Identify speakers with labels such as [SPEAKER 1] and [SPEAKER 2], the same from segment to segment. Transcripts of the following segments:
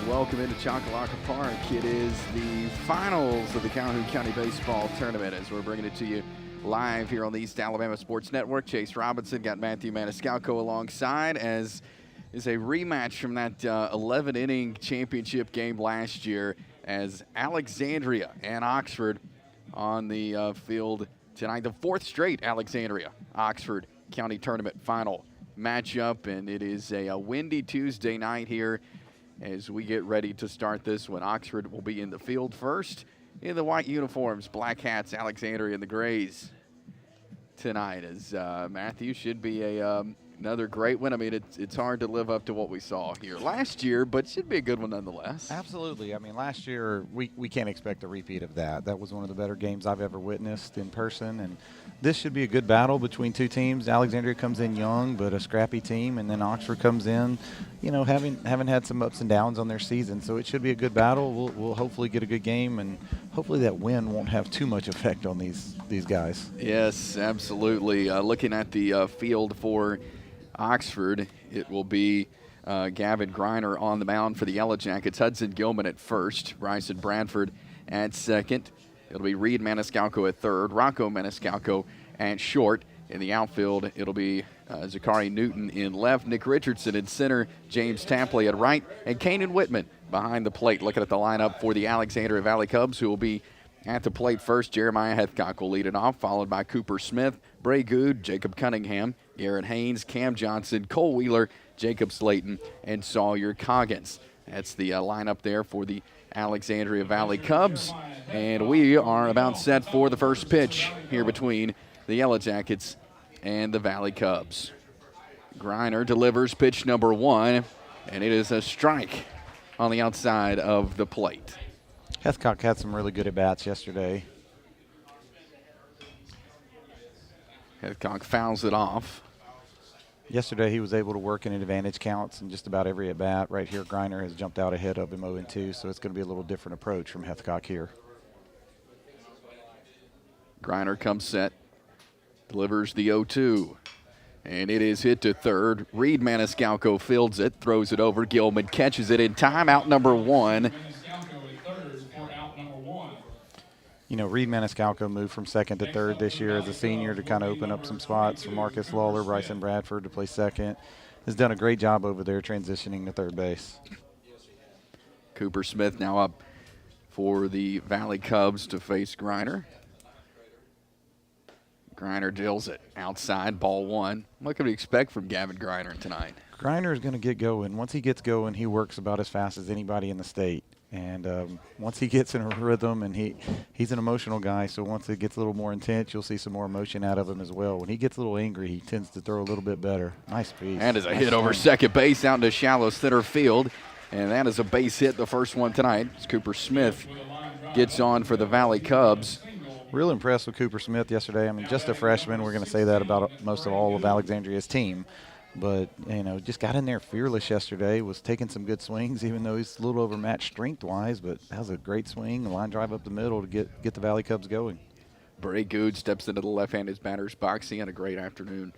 [SPEAKER 1] Welcome into Choccolocca Park. It is the finals of the Calhoun County Baseball Tournament as we're bringing it to you live here on the East Alabama Sports Network. Chase Robinson got Matthew Maniscalco alongside as is a rematch from that 11-inning championship game last year as Alexnadria and Oxford on the field tonight. The fourth straight Alexnadria-Oxford County Tournament final matchup, and it is a windy Tuesday night here as we get ready to start this one. Oxford will be in the field first in the white uniforms, black hats, Alexandria in the grays tonight. As Matthew should be another great one. I mean, it's hard to live up to what we saw here last year, but should be a good one nonetheless.
[SPEAKER 2] Absolutely. I mean, last year we can't expect a repeat of that. That was one of the better games I've ever witnessed in person, and this should be a good battle between two teams. Alexandria comes in young, but a scrappy team, and then Oxford comes in, you know, having had some ups and downs on their season. So it should be a good battle. We'll hopefully get a good game, and hopefully that win won't have too much effect on these guys.
[SPEAKER 1] Yes, absolutely. Looking at the field for Oxford, it will be Gavin Griner on the mound for the Yellow Jackets, Hudson Gilman at first, Bryson Bradford at second. It'll be Reed Maniscalco at third, Rocco Maniscalco at short. In the outfield, it'll be Zachary Newton in left, Nick Richardson in center, James Tapley at right, and Kanan Whitman behind the plate. Looking at the lineup for the Alexandria Valley Cubs, who will be at the plate first. Jeremiah Hethcock will lead it off, followed by Cooper Smith, Bray Good, Jacob Cunningham, Garrett Haynes, Cam Johnson, Cole Wheeler, Jacob Slayton, and Sawyer Coggins. That's the lineup there for the Alexandria Valley Cubs. And we are about set for the first pitch here between the Yellow Jackets and the Valley Cubs. Griner delivers pitch number one, and it is a strike on the outside of the plate.
[SPEAKER 2] Hethcock had some really good at-bats yesterday.
[SPEAKER 1] Hethcock fouls it off.
[SPEAKER 2] Yesterday he was able to work in advantage counts in just about every at-bat. Right here, Griner has jumped out ahead of him 0-2, so it's going to be a little different approach from Hethcock here.
[SPEAKER 1] Griner comes set, delivers the 0-2, and it is hit to third. Reed Maniscalco fields it, throws it over. Gilman catches it in time, out number one.
[SPEAKER 2] You know, Reed Maniscalco moved from second to third this year as a senior to kind of open up some spots for Marcus Lawler, Bryson Bradford to play second. Has done a great job over there transitioning to third base.
[SPEAKER 1] Cooper Smith now up for the Valley Cubs to face Griner. Griner drills it outside, ball one. What can we expect from Gavin Griner tonight?
[SPEAKER 2] Griner is going to get going. Once he gets going, he works about as fast as anybody in the state. And once he gets in a rhythm, and he's an emotional guy, so once it gets a little more intense, you'll see some more emotion out of him as well. When he gets a little angry, he tends to throw a little bit better. Nice piece.
[SPEAKER 1] And is a hit over second base out into shallow center field. And that is a base hit, the first one tonight. As Cooper Smith gets on for the Valley Cubs.
[SPEAKER 2] Real impressed with Cooper Smith yesterday. I mean, just a freshman. We're going to say that about most of all of Alexandria's team. But, you know, just got in there fearless yesterday, was taking some good swings, even though he's a little overmatched strength-wise. But that was a great swing, a line drive up the middle to get the Valley Cubs going.
[SPEAKER 1] Bray Good steps into the left-handed batter's box. He had a great afternoon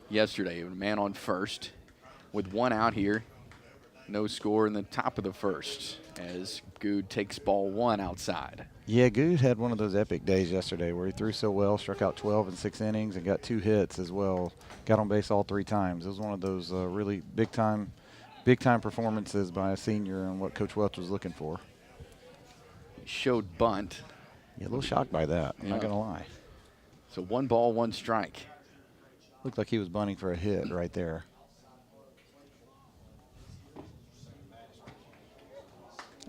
[SPEAKER 1] yesterday. A man on first with one out here. No score in the top of the first as Good takes ball one outside.
[SPEAKER 2] Yeah, Good had one of those epic days yesterday where he threw so well, struck out 12 in 6 innings, and got 2 hits as well. Got on base all 3 times. It was one of those really big-time performances by a senior and what Coach Welch was looking for.
[SPEAKER 1] He showed bunt.
[SPEAKER 2] Yeah, a little shocked by that, I'm not going to lie.
[SPEAKER 1] So 1 ball, 1 strike.
[SPEAKER 2] Looked like he was bunting for a hit right there.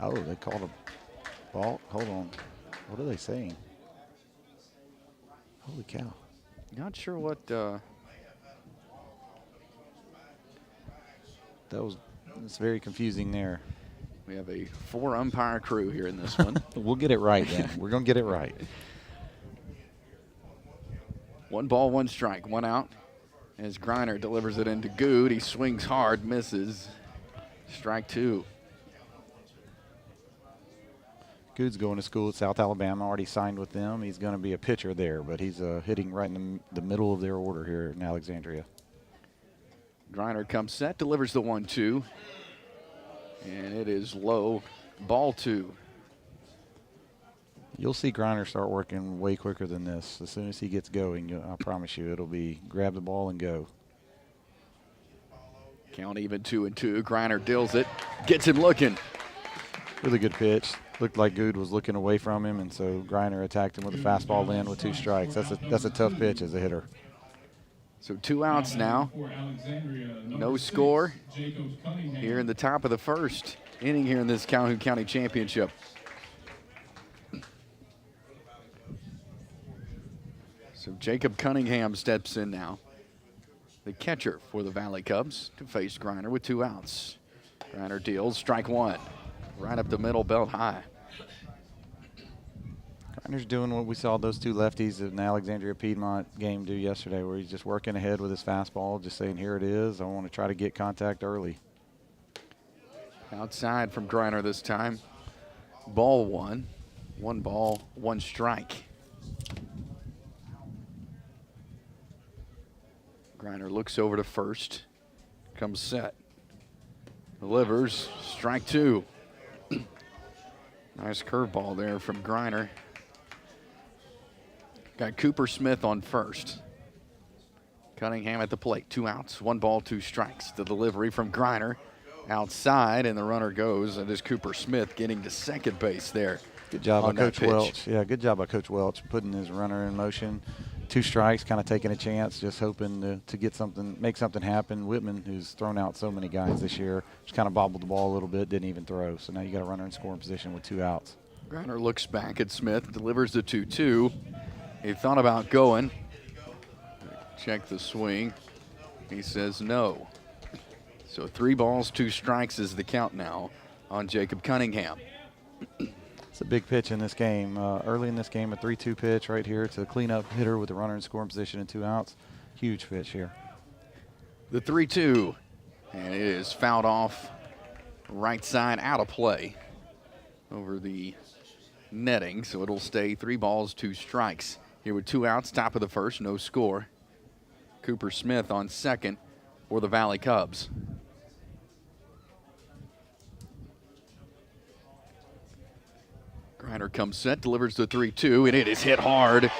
[SPEAKER 2] Oh, they called a ball. Hold on. What are they saying? Holy cow.
[SPEAKER 1] Not sure what.
[SPEAKER 2] It's very confusing there.
[SPEAKER 1] We have a 4-umpire crew here in this one.
[SPEAKER 2] We'll get it right then. We're going to get it right.
[SPEAKER 1] 1 ball, 1 strike, 1 out. As Griner delivers it into Good, he swings hard, misses. Strike 2.
[SPEAKER 2] Good's going to school at South Alabama, already signed with them. He's going to be a pitcher there, but he's hitting right in the middle of their order here in Alexandria.
[SPEAKER 1] Griner comes set, delivers the 1-2. And it is low, ball 2.
[SPEAKER 2] You'll see Griner start working way quicker than this. As soon as he gets going, I promise you, it'll be grab the ball and go.
[SPEAKER 1] Count even 2-2. Griner deals it, gets him looking.
[SPEAKER 2] Really good pitch. Looked like Good was looking away from him, and so Griner attacked him with a fastball in with 2 strikes. That's a tough pitch as a hitter.
[SPEAKER 1] So 2 outs now. No score here in the top of the first inning here in this Calhoun County Championship. So Jacob Cunningham steps in now, the catcher for the Valley Cubs, to face Griner with 2 outs. Griner deals, strike 1, right up the middle, belt high.
[SPEAKER 2] Griner's doing what we saw those 2 lefties in the Alexandria Piedmont game do yesterday, where he's just working ahead with his fastball, just saying, here it is. I want to try to get contact early.
[SPEAKER 1] Outside from Griner this time. Ball 1. 1 ball, 1 strike. Griner looks over to first. Comes set. Delivers. Strike 2. Nice curveball there from Griner. Got Cooper Smith on first. Cunningham at the plate. 2 outs. 1 ball, 2 strikes. The delivery from Griner outside, and the runner goes. And is Cooper Smith getting to second base there.
[SPEAKER 2] Good job by Coach Welch. Yeah, good job by Coach Welch putting his runner in motion. 2 strikes, kind of taking a chance, just hoping to get something, make something happen. Whitman, who's thrown out so many guys this year, just kind of bobbled the ball a little bit, didn't even throw. So now you got a runner in scoring position with 2 outs.
[SPEAKER 1] Griner looks back at Smith, delivers the 2-2. He thought about going. Check the swing. He says no. So 3 balls, 2 strikes is the count now on Jacob Cunningham.
[SPEAKER 2] It's a big pitch in this game. Early in this game, a 3-2 pitch right here to clean up hitter with a runner in scoring position and 2 outs. Huge pitch here.
[SPEAKER 1] The 3-2, and it is fouled off right side, out of play over the netting, so it'll stay 3 balls, 2 strikes. Here with 2 outs, top of the first, no score. Cooper Smith on second for the Valley Cubs. Griner comes set, delivers the 3-2, and it is hit hard.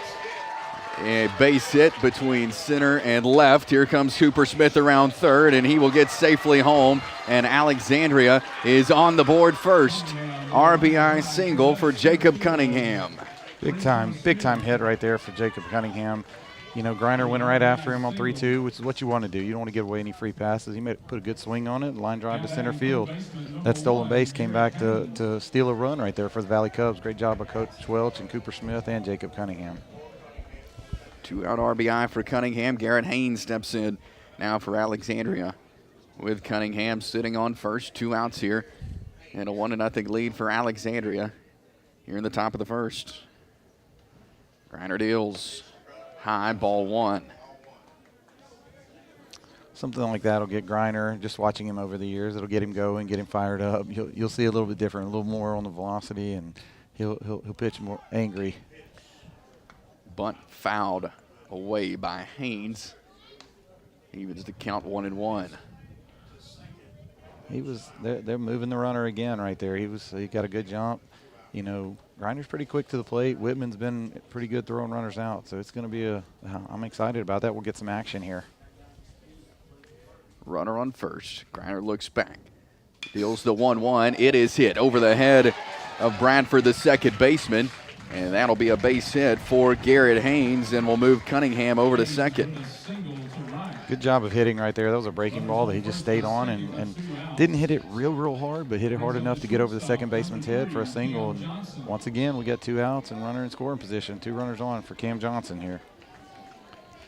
[SPEAKER 1] A base hit between center and left. Here comes Cooper Smith around third, and he will get safely home. And Alexandria is on the board first. RBI single for Jacob Cunningham.
[SPEAKER 2] Big time hit right there for Jacob Cunningham. You know, Griner went right after him on 3-2, which is what you want to do. You don't want to give away any free passes. He put a good swing on it, line drive to center field. That stolen base came back to steal a run right there for the Valley Cubs. Great job by Coach Welch and Cooper Smith and Jacob Cunningham.
[SPEAKER 1] 2-out RBI for Cunningham. Garrett Haynes steps in now for Alexandria with Cunningham sitting on first. 2 outs here and a 1-0 lead for Alexandria here in the top of the first. Griner deals. High, ball 1.
[SPEAKER 2] Something like that will get Griner, just watching him over the years, it'll get him going, get him fired up. You'll see a little bit different, a little more on the velocity, and he'll pitch more angry.
[SPEAKER 1] Bunt fouled away by Haynes. Evens the count 1-1.
[SPEAKER 2] They're moving the runner again right there. He got a good jump. You know, Griner's pretty quick to the plate. Whitman's been pretty good throwing runners out, so it's going to be I'm excited about that. We'll get some action here.
[SPEAKER 1] Runner on first. Griner looks back. Deals the 1-1. It is hit over the head of Bradford, the second baseman, and that'll be a base hit for Garrett Haynes, and we'll move Cunningham over to second.
[SPEAKER 2] Good job of hitting right there. That was a breaking ball that he just stayed on and didn't hit it real hard, but hit it hard enough to get over the second baseman's head for a single. And once again, we got 2 outs and runner in scoring position. 2 runners on for Cam Johnson here.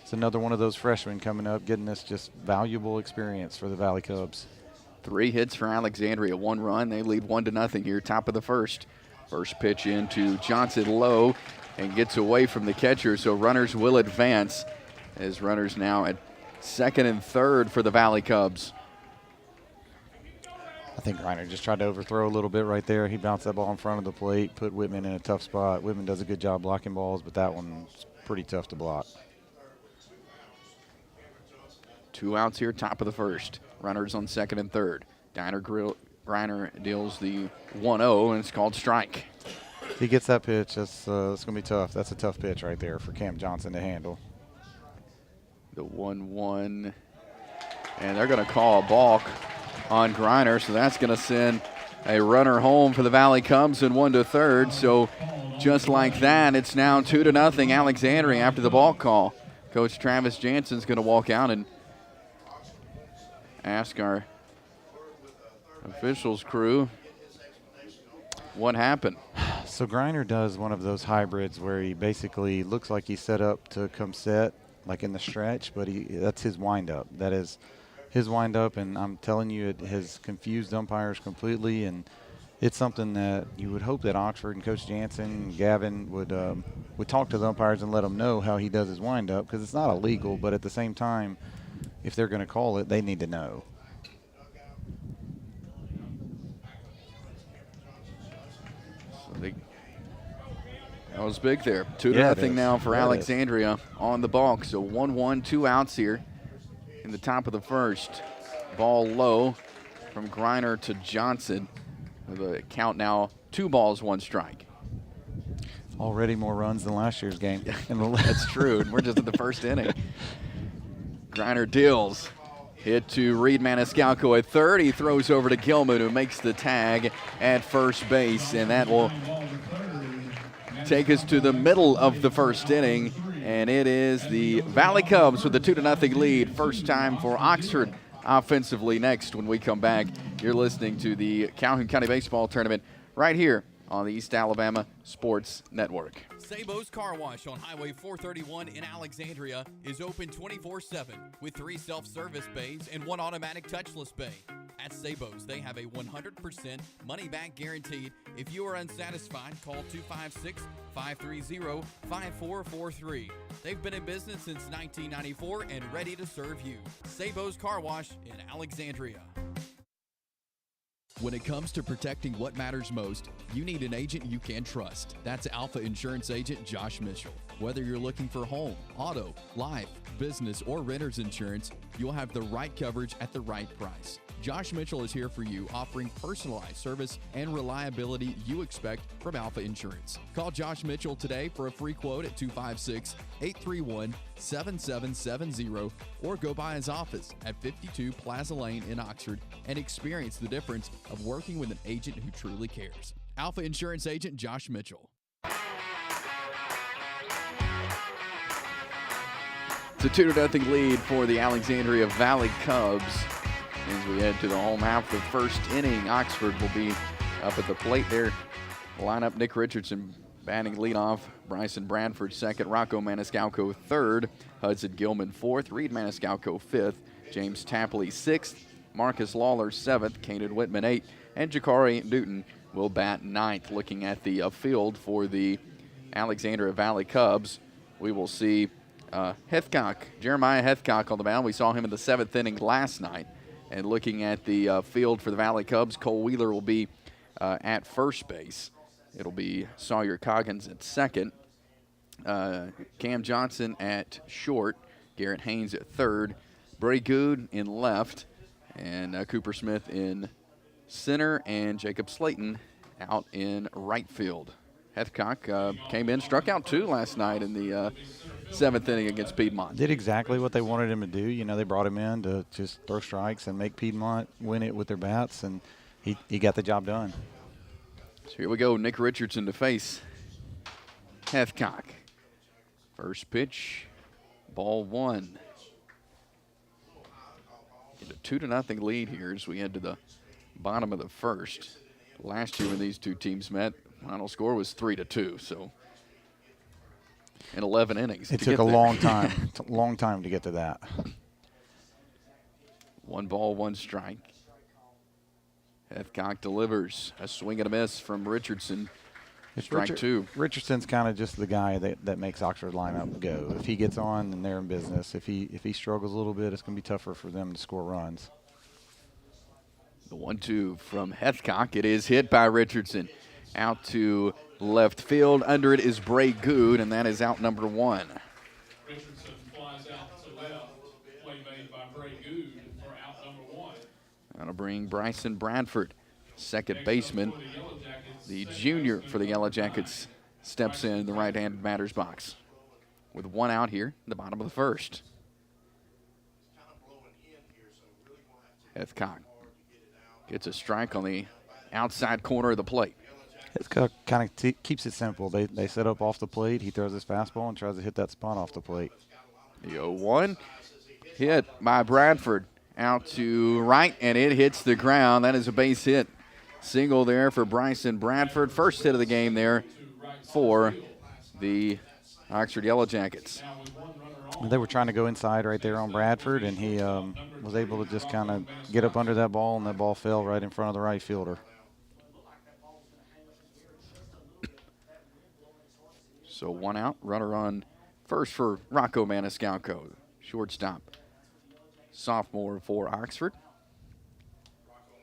[SPEAKER 2] It's another one of those freshmen coming up, getting this just valuable experience for the Valley Cubs.
[SPEAKER 1] 3 hits for Alexandria, 1 run. They lead 1-0 here, top of the first. First pitch into Johnson low and gets away from the catcher, so runners will advance as runners now at second and third for the Valley Cubs.
[SPEAKER 2] I think Griner just tried to overthrow a little bit right there. He bounced that ball in front of the plate, put Whitman in a tough spot. Whitman does a good job blocking balls, but that one's pretty tough to block.
[SPEAKER 1] 2 outs here, top of the first. Runners on second and third. Griner deals the 1-0, and it's called strike.
[SPEAKER 2] If he gets that pitch, that's going to be tough. That's a tough pitch right there for Cam Johnson to handle.
[SPEAKER 1] The 1-1, and they're going to call a balk on Griner, so that's going to send a runner home for the Valley Cubs and 1 to third. So just like that, it's now 2-0 Alexandria after the balk call. Coach Travis Jansen's going to walk out and ask our officials crew what happened.
[SPEAKER 2] So Griner does one of those hybrids where he basically looks like he's set up to come set, like in the stretch, but that's his windup. That is his windup, and I'm telling you, it has confused umpires completely, and it's something that you would hope that Oxford and Coach Jansen and Gavin would talk to the umpires and let them know how he does his windup, because it's not illegal, but at the same time, if they're going to call it, they need to know.
[SPEAKER 1] That was big there. 2-0 now for Alexandria on the balk. So 1-1, 2 outs here in the top of the first. Ball low from Griner to Johnson. The count now 2 balls, 1 strike.
[SPEAKER 2] Already more runs than last year's game.
[SPEAKER 1] That's true. And we're just at the first inning. Griner deals. Hit to Reed Maniscalco at third. He throws over to Gilman, who makes the tag at first base, and that will take us to the middle of the first inning, and it is the Valley Cubs with a 2-0 lead. First time for Oxford offensively. Next, when we come back, you're listening to the Calhoun County Baseball Tournament right here on the East Alabama Sports Network.
[SPEAKER 3] Sabo's Car Wash on Highway 431 in Alexandria is open 24/7 with 3 self-service bays and 1 automatic touchless bay. At Sabo's, they have a 100% money-back guaranteed. If you are unsatisfied, call 256-530-5443. They've been in business since 1994 and ready to serve you. Sabo's Car Wash in Alexandria. When it comes to protecting what matters most, you need an agent you can trust. That's Alpha Insurance Agent Josh Mitchell. Whether you're looking for home, auto, life, business, or renter's insurance, you'll have the right coverage at the right price. Josh Mitchell is here for you, offering personalized service and reliability you expect from Alpha Insurance. Call Josh Mitchell today for a free quote at 256-831-7770 or go by his office at 52 Plaza Lane in Oxford and experience the difference of working with an agent who truly cares. Alpha Insurance Agent Josh Mitchell.
[SPEAKER 1] It's a 2-0 lead for the Alexandria Valley Cubs. As we head to the home half of the first inning, Oxford will be up at the plate there. Lineup: Nick Richardson batting leadoff, Bryson Bradford second, Rocco Maniscalco third, Hudson Gilman fourth, Reed Maniscalco fifth, James Tapley sixth, Marcus Lawler seventh, Kanan Whitman eighth, and Jakari Newton will bat ninth. Looking at the field for the Alexandria Valley Cubs, we will see Jeremiah Hethcock on the mound. We saw him in the 7th inning last night. And looking at the field for the Valley Cubs, Cole Wheeler will be at first base. It'll be Sawyer Coggins at second, Cam Johnson at short, Garrett Haynes at third, Bray Good in left, and Cooper Smith in center, and Jacob Slayton out in right field. Hethcock came in, struck out 2 last night in the 7th inning against Piedmont.
[SPEAKER 2] Did exactly what they wanted him to do. You know, they brought him in to just throw strikes and make Piedmont win it with their bats, and he got the job done.
[SPEAKER 1] So here we go, Nick Richardson to face Hethcock. First pitch, ball 1. Get a 2-0 lead here as we head to the bottom of the first. Last year when these two teams met, final score was 3-2, so in 11 innings.
[SPEAKER 2] It took a long time to get to that.
[SPEAKER 1] 1 ball, 1 strike. Hethcock delivers a swing and a miss from Richardson. Strike 2.
[SPEAKER 2] Richardson's kind of just the guy that makes Oxford lineup go. If he gets on, then they're in business. If he struggles a little bit, it's going to be tougher for them to score runs.
[SPEAKER 1] The 1-2 from Hethcock. It is hit by Richardson. Out to left field. Under it is Bray Good, and that is out number 1.
[SPEAKER 4] Richardson flies out to left. Play made by Bray Good for out number 1.
[SPEAKER 1] That'll bring Bryson Bradford, second
[SPEAKER 4] Next
[SPEAKER 1] baseman.
[SPEAKER 4] up for the Yellow Jackets,
[SPEAKER 1] The
[SPEAKER 4] second
[SPEAKER 1] junior
[SPEAKER 4] baseman
[SPEAKER 1] for the Yellow
[SPEAKER 4] number 9.
[SPEAKER 1] Jackets steps in the right-handed batter's box. With 1 out here in the bottom of the first. Hethcock gets a strike on the outside corner of the plate.
[SPEAKER 2] It's kind of keeps it simple. They set up off the plate. He throws his fastball and tries to hit that spot off the plate.
[SPEAKER 1] The 0-1 hit by Bradford out to right, and it hits the ground. That is a base hit. Single there for Bryson Bradford. First hit of the game there for the Oxford Yellow Jackets.
[SPEAKER 2] They were trying to go inside right there on Bradford, and he was able to just kind of get up under that ball, and that ball fell right in front of the right fielder.
[SPEAKER 1] So 1 out, runner on first for Rocco Maniscalco, shortstop. Sophomore for Oxford.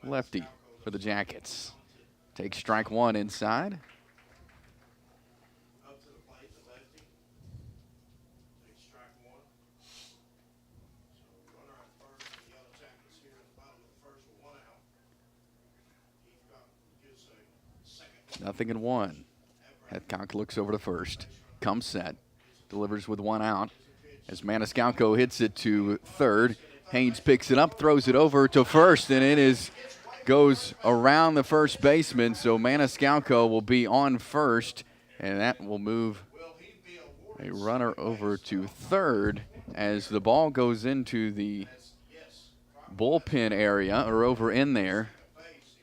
[SPEAKER 1] Lefty for the Jackets. Takes strike 1 inside. Nothing in 1. Hethcock looks over to first. Comes set. Delivers with 1 out. As Maniscalco hits it to third. Haynes picks it up, throws it over to first, and it goes around the first baseman. So Maniscalco will be on first, and that will move a runner over to third as the ball goes into the bullpen area or over in there.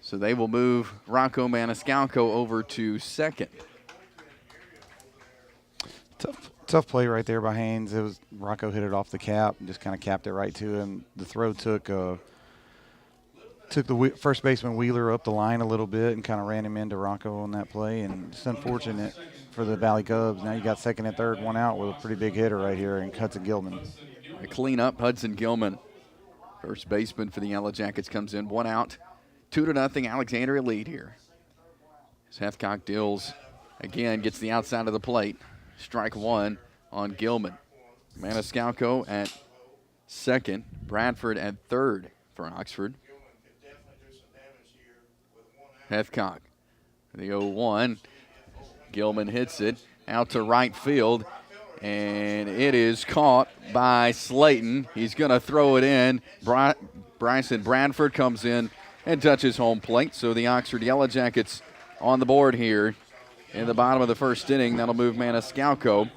[SPEAKER 1] So they will move Rocco Maniscalco over to second.
[SPEAKER 2] Tough play right there by Haynes. It was Rocco hit it off the cap and just kind of capped it right to him. The throw took the first baseman Wheeler up the line a little bit and kind of ran him into Rocco on that play. And it's unfortunate for the Valley Cubs. Now you got second and third, 1 out with a pretty big hitter right here in Hudson Gilman.
[SPEAKER 1] A clean up, Hudson Gilman. First baseman for the Yellow Jackets comes in, 1 out. 2-0 Alexandria lead here. As Hethcock deals again, gets the outside of the plate. Strike 1 on Gilman. Maniscalco at second. Bradford at third for Oxford. Hethcock. The 0-1. Gilman hits it out to right field. And it is caught by Slayton. He's going to throw it in. Bryson Bradford comes in and touches home plate. So the Oxford Yellow Jackets on the board here in the bottom of the first inning. That'll move Maniscalco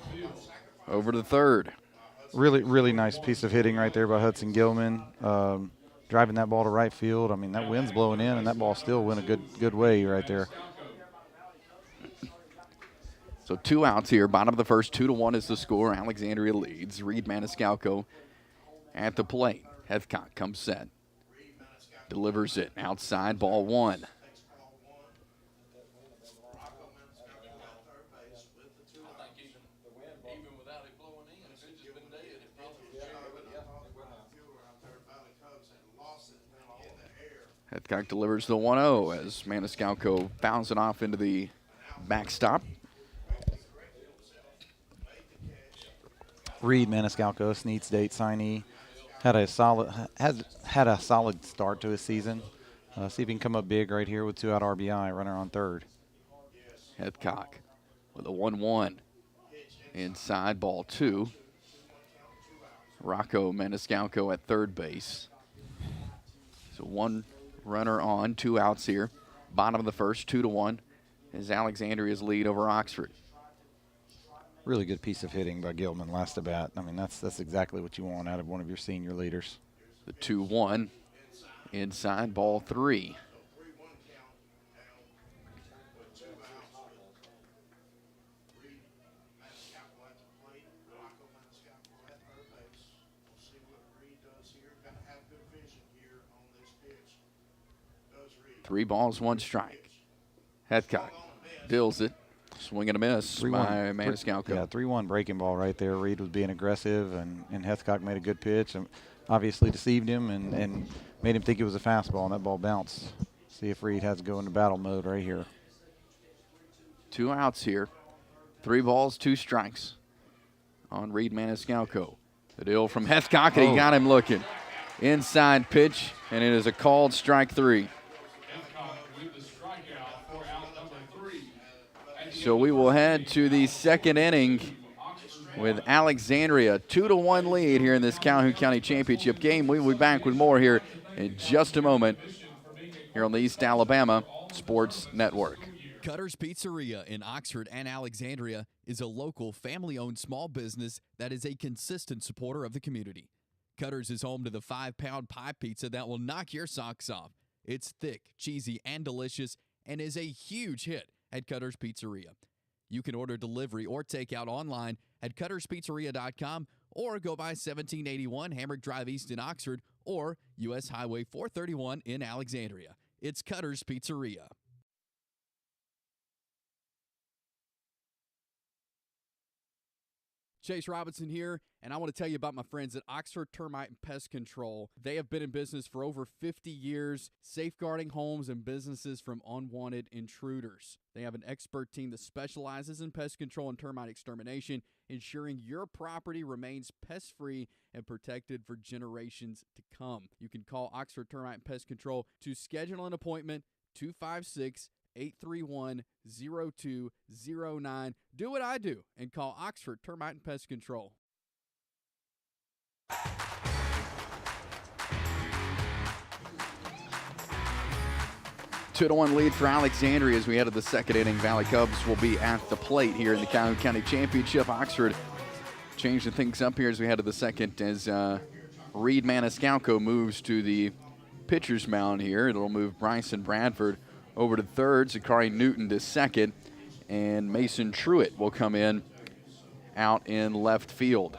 [SPEAKER 1] over to third.
[SPEAKER 2] Really, really nice piece of hitting right there by Hudson Gilman. Driving that ball to right field. I mean, that wind's blowing in, and that ball still went a good way right there.
[SPEAKER 1] So 2 outs here. Bottom of the first, 2-1 is the score. Alexandria leads. Reed Maniscalco at the plate. Hethcock comes set. Delivers it outside, ball 1. Hethcock delivers the 1-0 as Maniscalco fouls it off into the backstop.
[SPEAKER 2] Reed Maniscalco, Snead State signee, had a solid start to his season. See if he can come up big right here with 2 out RBI, runner on third.
[SPEAKER 1] Hethcock with a 1-1 inside, ball 2. Rocco Maniscalco at third base. So 1 runner on, 2 outs here. Bottom of the first, 2-1 is Alexandria's lead over Oxford.
[SPEAKER 2] Really good piece of hitting by Gilman last at bat. I mean, that's exactly what you want out of one of your senior leaders.
[SPEAKER 1] The 2-1 inside, ball 3. Three balls, 1 strike. Hethcock deals it. Swing and a miss by Maniscalco.
[SPEAKER 2] Yeah, 3-1 breaking ball right there. Reed was being aggressive, and Hethcock made a good pitch. And obviously deceived him and made him think it was a fastball, and that ball bounced. See if Reed has to go into battle mode right here.
[SPEAKER 1] 2 outs here. 3 balls, 2 strikes on Reed Maniscalco. The deal from Hethcock, and he got him looking. Inside pitch, and it is a called strike 3. So we will head to the second inning with Alexandria 2-1 lead here in this Calhoun County Championship game. We will be back with more here in just a moment here on the East Alabama Sports Network.
[SPEAKER 3] Cutter's Pizzeria in Oxford and Alexandria is a local family-owned small business that is a consistent supporter of the community. Cutter's is home to the 5-pound pie pizza that will knock your socks off. It's thick, cheesy, and delicious, and is a huge hit at Cutter's Pizzeria. You can order delivery or takeout online at cutterspizzeria.com or go by 1781 Hamrick Drive East in Oxford or U.S. Highway 431 in Alexandria. It's Cutter's Pizzeria. Chase Robinson here, and I want to tell you about my friends at Oxford Termite and Pest Control. They have been in business for over 50 years, safeguarding homes and businesses from unwanted intruders. They have an expert team that specializes in pest control and termite extermination, ensuring your property remains pest-free and protected for generations to come. You can call Oxford Termite and Pest Control to schedule an appointment, 256-831-0209. Do what I do and call Oxford Termite and Pest Control.
[SPEAKER 1] 2-1 lead for Alexandria as we head to the second inning. Valley Cubs will be at the plate here in the Calhoun County Championship. Oxford changing things up here as we head to the second as Reed Maniscalco moves to the pitcher's mound here. It'll move Bryson Bradford over to third, Zachary Newton to second, and Mason Truitt will come in out in left field.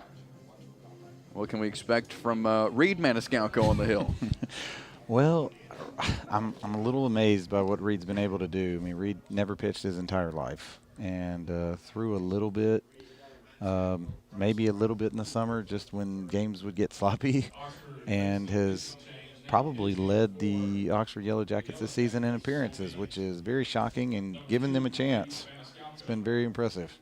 [SPEAKER 1] What can we expect from Reed Maniscalco on the hill?
[SPEAKER 2] Well, I'm a little amazed by what Reed's been able to do. I mean, Reed never pitched his entire life and threw a little bit, maybe a little bit in the summer just when games would get sloppy, and has probably led the Oxford Yellow Jackets this season in appearances, which is very shocking and giving them a chance. It's been very impressive.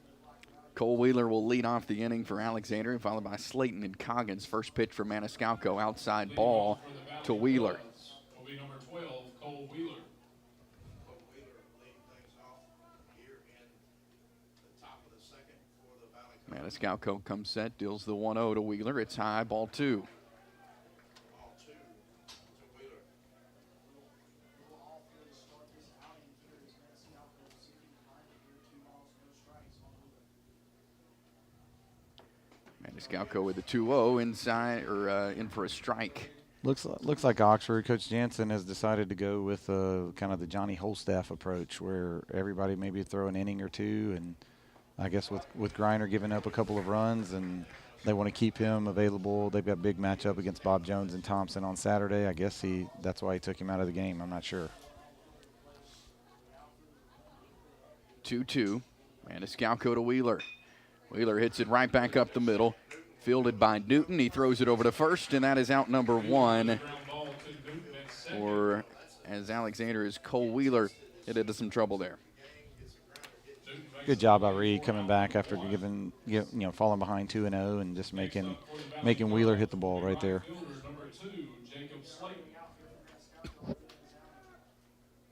[SPEAKER 1] Cole Wheeler will lead off the inning for Alexandria, followed by Slayton and Coggins. First pitch for Maniscalco, outside ball to Wheeler.
[SPEAKER 4] Will be number 12, Cole Wheeler.
[SPEAKER 1] Maniscalco comes set, deals the 1-0 to Wheeler. It's high, ball 2. Maniscalco with the 2-0 inside or in for a strike.
[SPEAKER 2] Looks like Oxford. Coach Jansen has decided to go with kind of the Johnny Holstaff approach, where everybody maybe throw an inning or two, and I guess with Griner giving up a couple of runs, and they want to keep him available. They've got a big matchup against Bob Jones and Thompson on Saturday. I guess that's why he took him out of the game. I'm not sure.
[SPEAKER 1] 2-2. Maniscalco to Wheeler. Wheeler hits it right back up the middle. Fielded by Newton. He throws it over to first, and that is out number 1 for as Alexandria's Cole Wheeler hit into some trouble there.
[SPEAKER 2] Good job by Reed coming back after falling behind 2-0 and just making Wheeler hit the ball right there.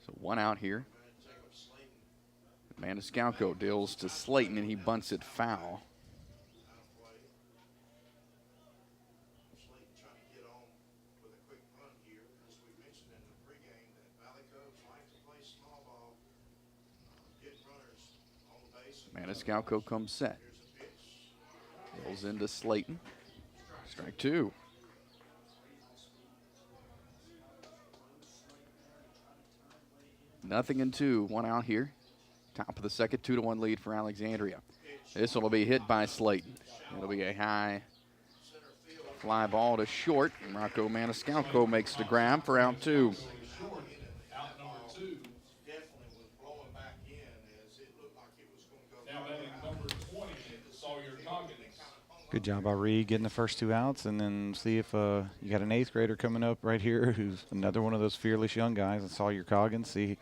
[SPEAKER 1] So 1 out here. Maniscalco deals to Slayton, and he bunts it foul. Maniscalco comes set. Rolls into Slayton. Strike 2. Nothing in 2. 1 out here. Top of the second, 2-1 lead for Alexandria. This will be hit by Slayton. It'll be a high fly ball to short. And Rocco Maniscalco makes the grab for out 2.
[SPEAKER 2] Good job by Reed getting the first 2 outs, and then see if you got an 8th grader coming up right here who's another one of those fearless young guys. And Sawyer Coggins, see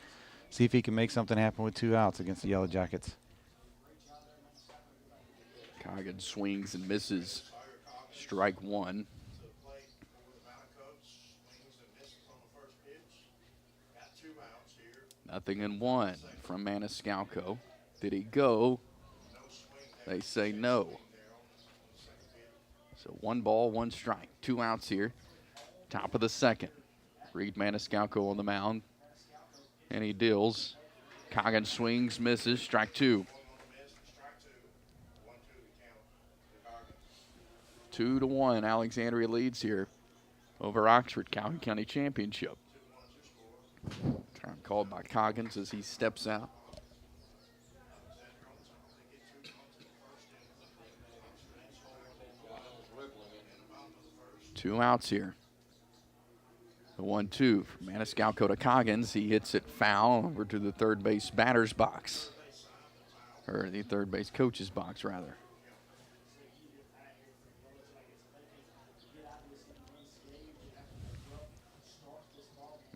[SPEAKER 2] if he can make something happen with 2 outs against the Yellow Jackets.
[SPEAKER 1] Coggins swings and misses. Strike 1. Nothing in 1 from Maniscalco. Did he go? They say no. So 1 ball, 1 strike. 2 outs here. Top of the 2nd. Reed Maniscalco on the mound. And he deals. Coggins swings, misses. Strike 2. 2-1. Alexandria leads here over Oxford, Calhoun County Championship. Time called by Coggins as he steps out. Two outs here. The 1-2 from Maniscalco to Coggins. He hits it foul over to the third base batter's box. Or the third base coach's box, rather.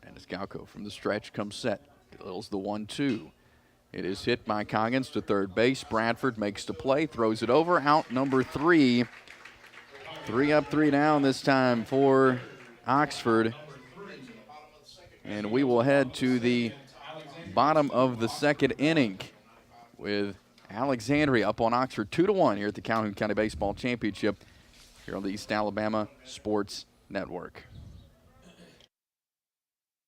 [SPEAKER 1] Maniscalco from the stretch comes set. Deals the 1-2. It is hit by Coggins to third base. Bradford makes the play, throws it over. Out number 3. 3 up, 3 down this time for Oxford. And we will head to the bottom of the 2nd inning with Alexandria up on Oxford 2-1 here at the Calhoun County Baseball Championship here on the East Alabama Sports Network.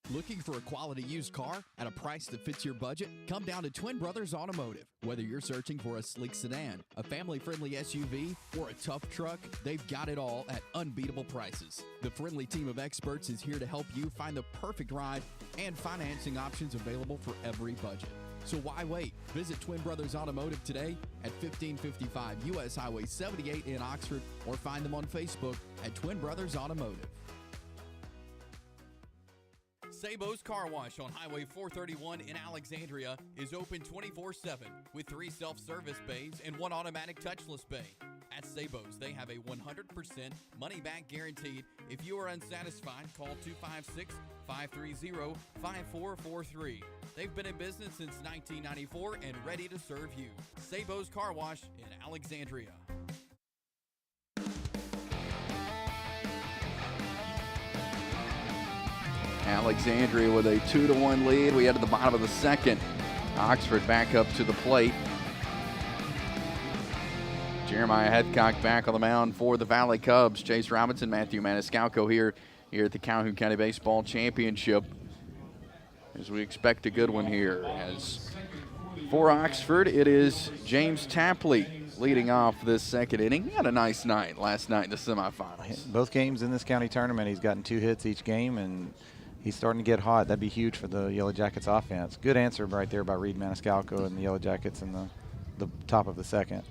[SPEAKER 3] Looking for a quality used car at a price that fits your budget? Come down to Twin Brothers Automotive. Whether you're searching for a sleek sedan, a family-friendly SUV, or a tough truck, they've got it all at unbeatable prices. The friendly team of experts is here to help you find the perfect ride and financing options available for every budget. So why wait? Visit Twin Brothers Automotive today at 1555 US Highway 78 in Oxford, or find them on Facebook at Twin Brothers Automotive. Sabo's Car Wash on Highway 431 in Alexandria is open 24/7 with 3 self-service bays and 1 automatic touchless bay. At Sabo's, they have a 100% money-back guaranteed. If you are unsatisfied, call 256-530-5443. They've been in business since 1994 and ready to serve you. Sabo's Car Wash in Alexandria.
[SPEAKER 1] Alexandria with a 2-1 lead. We head to the bottom of the 2nd. Oxford back up to the plate. Jeremiah Heathcock back on the mound for the Valley Cubs. Chase Robinson, Matthew Maniscalco here at the Calhoun County Baseball Championship. As we expect a good one here. As for Oxford, it is James Tapley leading off this 2nd inning. He had a nice night last night in the semifinals.
[SPEAKER 2] Both games in this county tournament, he's gotten 2 hits each game, and he's starting to get hot. That'd be huge for the Yellow Jackets offense. Good answer right there by Reed Maniscalco and the Yellow Jackets in the top of the 2nd.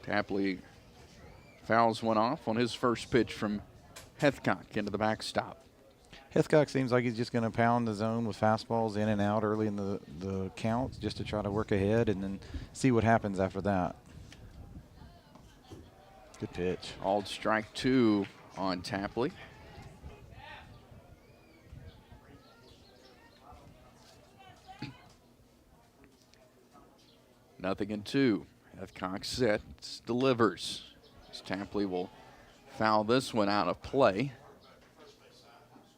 [SPEAKER 1] Tapley fouls one off on his first pitch from Heathcock into the backstop.
[SPEAKER 2] Heathcock seems like he's just going to pound the zone with fastballs in and out early in the count just to try to work ahead and then see what happens after that. Good pitch.
[SPEAKER 1] Called strike 2 on Tapley. Nothing in 2. Heathcock sets, delivers. Tapley will foul this one out of play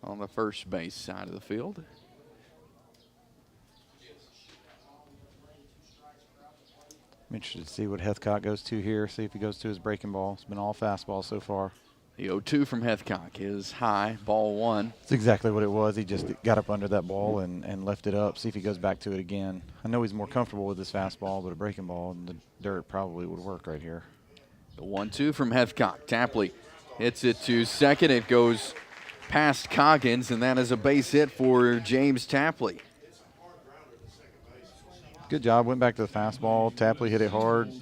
[SPEAKER 1] on the first base side of the field.
[SPEAKER 2] I'm interested to see what Heathcock goes to here, see if he goes to his breaking ball. It's been all fastball so far.
[SPEAKER 1] The 0-2 from Heathcock is high, ball 1.
[SPEAKER 2] That's exactly what it was. He just got up under that ball and left it up. See if he goes back to it again. I know he's more comfortable with his fastball, but a breaking ball in the dirt probably would work right here.
[SPEAKER 1] The 1-2 from Heathcock. Tapley hits it to second. It goes past Coggins, and that is a base hit for James Tapley.
[SPEAKER 2] Good job. Went back to the fastball. Tapley hit it hard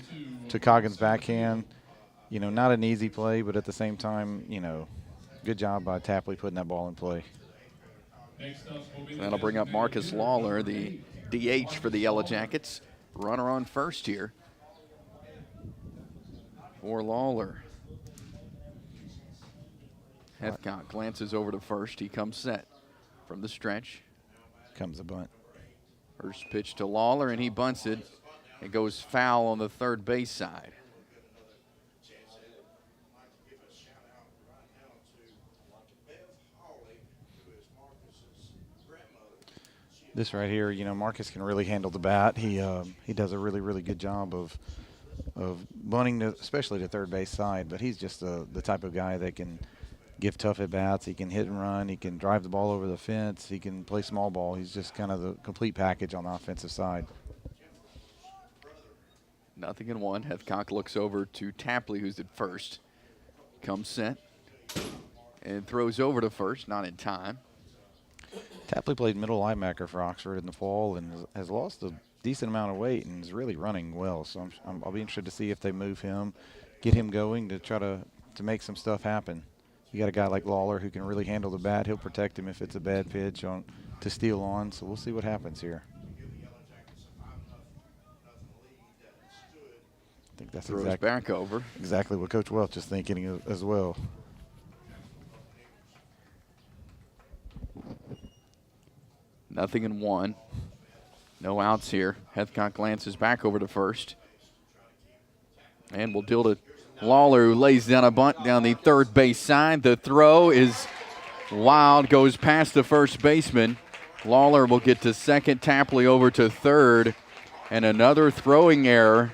[SPEAKER 2] to Coggins' backhand. You know, not an easy play, but at the same time, you know, good job by Tapley putting that ball in play.
[SPEAKER 1] That'll bring up Marcus Lawler, the DH for the Yellow Jackets. Runner on first here. for Lawler. Heathcock glances over to first. He comes set from the stretch.
[SPEAKER 2] Comes a bunt.
[SPEAKER 1] First pitch to Lawler, and he bunts it. It goes foul on the third base side.
[SPEAKER 2] This right here, you know, Marcus can really handle the bat. He does a really, really good job of bunting, especially the third base side. But he's just the type of guy that can give tough at bats. He can hit and run. He can drive the ball over the fence. He can play small ball. He's just kind of the complete package on the offensive side.
[SPEAKER 1] 0-1. Heathcock looks over to Tapley, who's at first. Comes set and throws over to first, not in time.
[SPEAKER 2] Tapley played middle linebacker for Oxford in the fall and has lost a decent amount of weight and is really running well. So I'll be interested to see if they move him, get him going to try to make some stuff happen. You got a guy like Lawler who can really handle the bat. He'll protect him if it's a bad pitch to steal on. So we'll see what happens here. I think that's
[SPEAKER 1] Throws back over.
[SPEAKER 2] Exactly what Coach Welch is thinking as well.
[SPEAKER 1] 0-1. No outs here. Heathcock glances back over to first. And will deal to Lawler, who lays down a bunt down the third base side. The throw is wild, goes past the first baseman. Lawler will get to second, Tapley over to third. And another throwing error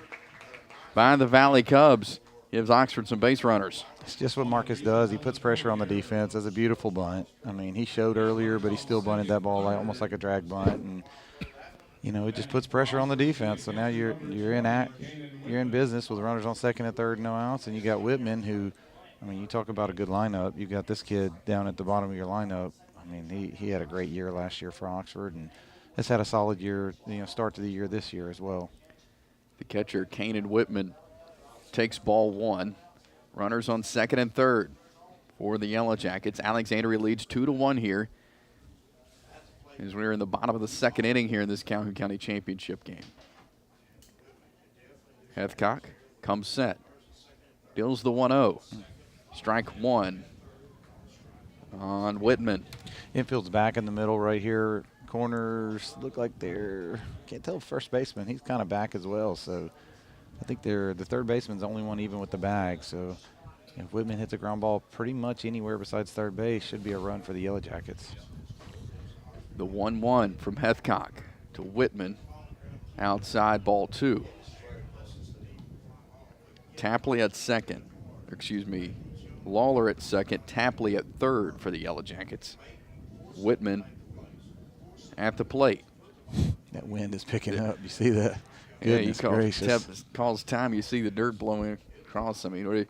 [SPEAKER 1] by the Valley Cubs gives Oxford some base runners.
[SPEAKER 2] It's just what Marcus does. He puts pressure on the defense. That's a beautiful bunt. I mean, he showed earlier, but he still bunted that ball almost like a drag bunt. And, you know, it just puts pressure on the defense. So now you're in business with runners on second and third, no outs, and you got Whitman, who, I mean, you talk about a good lineup. You got this kid down at the bottom of your lineup. I mean, he had a great year last year for Oxford, and has had a solid year, you know, start to the year this year as well.
[SPEAKER 1] The catcher, Kanan Whitman, takes ball one. Runners on second and third for the Yellow Jackets. Alexnadria leads 2-1 here as we're in the bottom of the second inning here in this Calhoun County Championship game. Heathcock comes set. Deals the 1-0. Strike one on Whitman.
[SPEAKER 2] Infield's back in the middle right here. Corners look like they're, can't tell, first baseman. He's kind of back as well, so I think the third baseman's the only one even with the bag. So if Whitman hits a ground ball pretty much anywhere besides third base, should be a run for the Yellow Jackets.
[SPEAKER 1] The 1-1 from Heathcock to Whitman. Outside, ball two. Tapley at second. Lawler at second. Tapley at third for the Yellow Jackets. Whitman at the plate.
[SPEAKER 2] That wind is picking up. You see that?
[SPEAKER 1] Goodness
[SPEAKER 2] gracious.
[SPEAKER 1] Calls time. You see the dirt blowing across. I mean,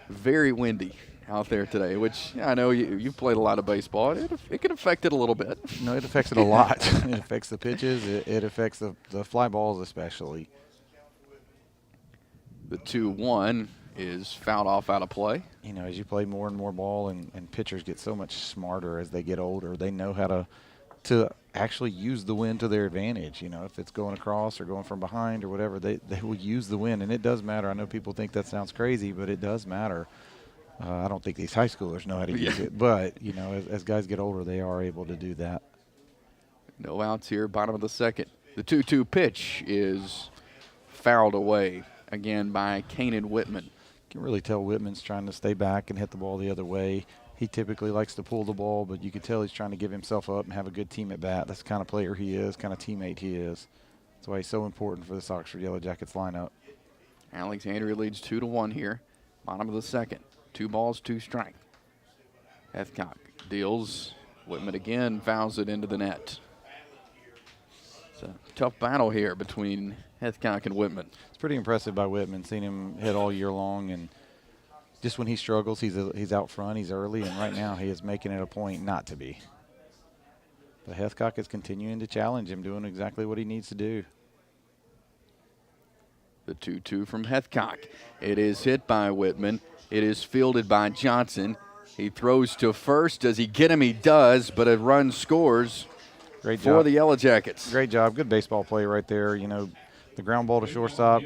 [SPEAKER 1] very windy out there today, which I know you've played a lot of baseball. It can affect it a little bit.
[SPEAKER 2] No, it affects it a lot. It affects the pitches. It affects the fly balls especially.
[SPEAKER 1] The 2-1 is fouled off out of play.
[SPEAKER 2] You know, as you play more and more ball and pitchers get so much smarter as they get older, they know how to actually use the wind to their advantage. You know, if it's going across or going from behind or whatever, they will use the wind, and it does matter. I know people think that sounds crazy, but it does matter. I don't think these high schoolers know how to use it, but, you know, as guys get older, they are able to do that.
[SPEAKER 1] No outs here, bottom of the second. The 2-2 pitch is fouled away again by Kanan Whitman.
[SPEAKER 2] You can really tell Whitman's trying to stay back and hit the ball the other way. He typically likes to pull the ball, but you can tell he's trying to give himself up and have a good team at bat. That's the kind of player he is, kind of teammate he is. That's why he's so important for this Oxford Yellow Jackets lineup.
[SPEAKER 1] Alexandria leads 2-1 here, bottom of the second. 2 balls, 2 strikes. Heathcock deals. Whitman again fouls it into the net. It's a tough battle here between Heathcock and Whitman.
[SPEAKER 2] It's pretty impressive by Whitman, seeing him hit all year long, and just when he struggles, he's out front, he's early, and right now he is making it a point not to be. But Heathcock is continuing to challenge him, doing exactly what he needs to do.
[SPEAKER 1] The 2-2 from Heathcock. It is hit by Whitman. It is fielded by Johnson. He throws to first. Does he get him? He does, but a run scores
[SPEAKER 2] Great
[SPEAKER 1] for
[SPEAKER 2] job
[SPEAKER 1] the Yellow Jackets.
[SPEAKER 2] Great job. Good baseball play right there. You know, the ground ball to shortstop,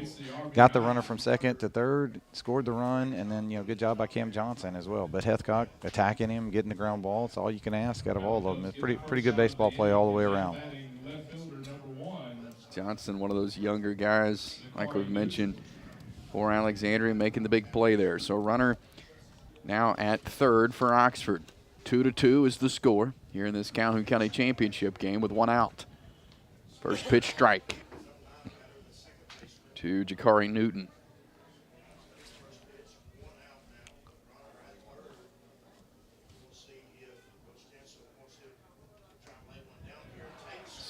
[SPEAKER 2] got the runner from second to third, scored the run, and then, good job by Cam Johnson as well. But Heathcock attacking him, getting the ground ball. It's all you can ask out of all of them. It's pretty good baseball play all the way around.
[SPEAKER 1] Johnson, one of those younger guys, like we've mentioned, for Alexandria, making the big play there. So runner now at third for Oxford. 2-2 is the score here in this Calhoun County Championship game with 1 out. First pitch strike to Jakari Newton.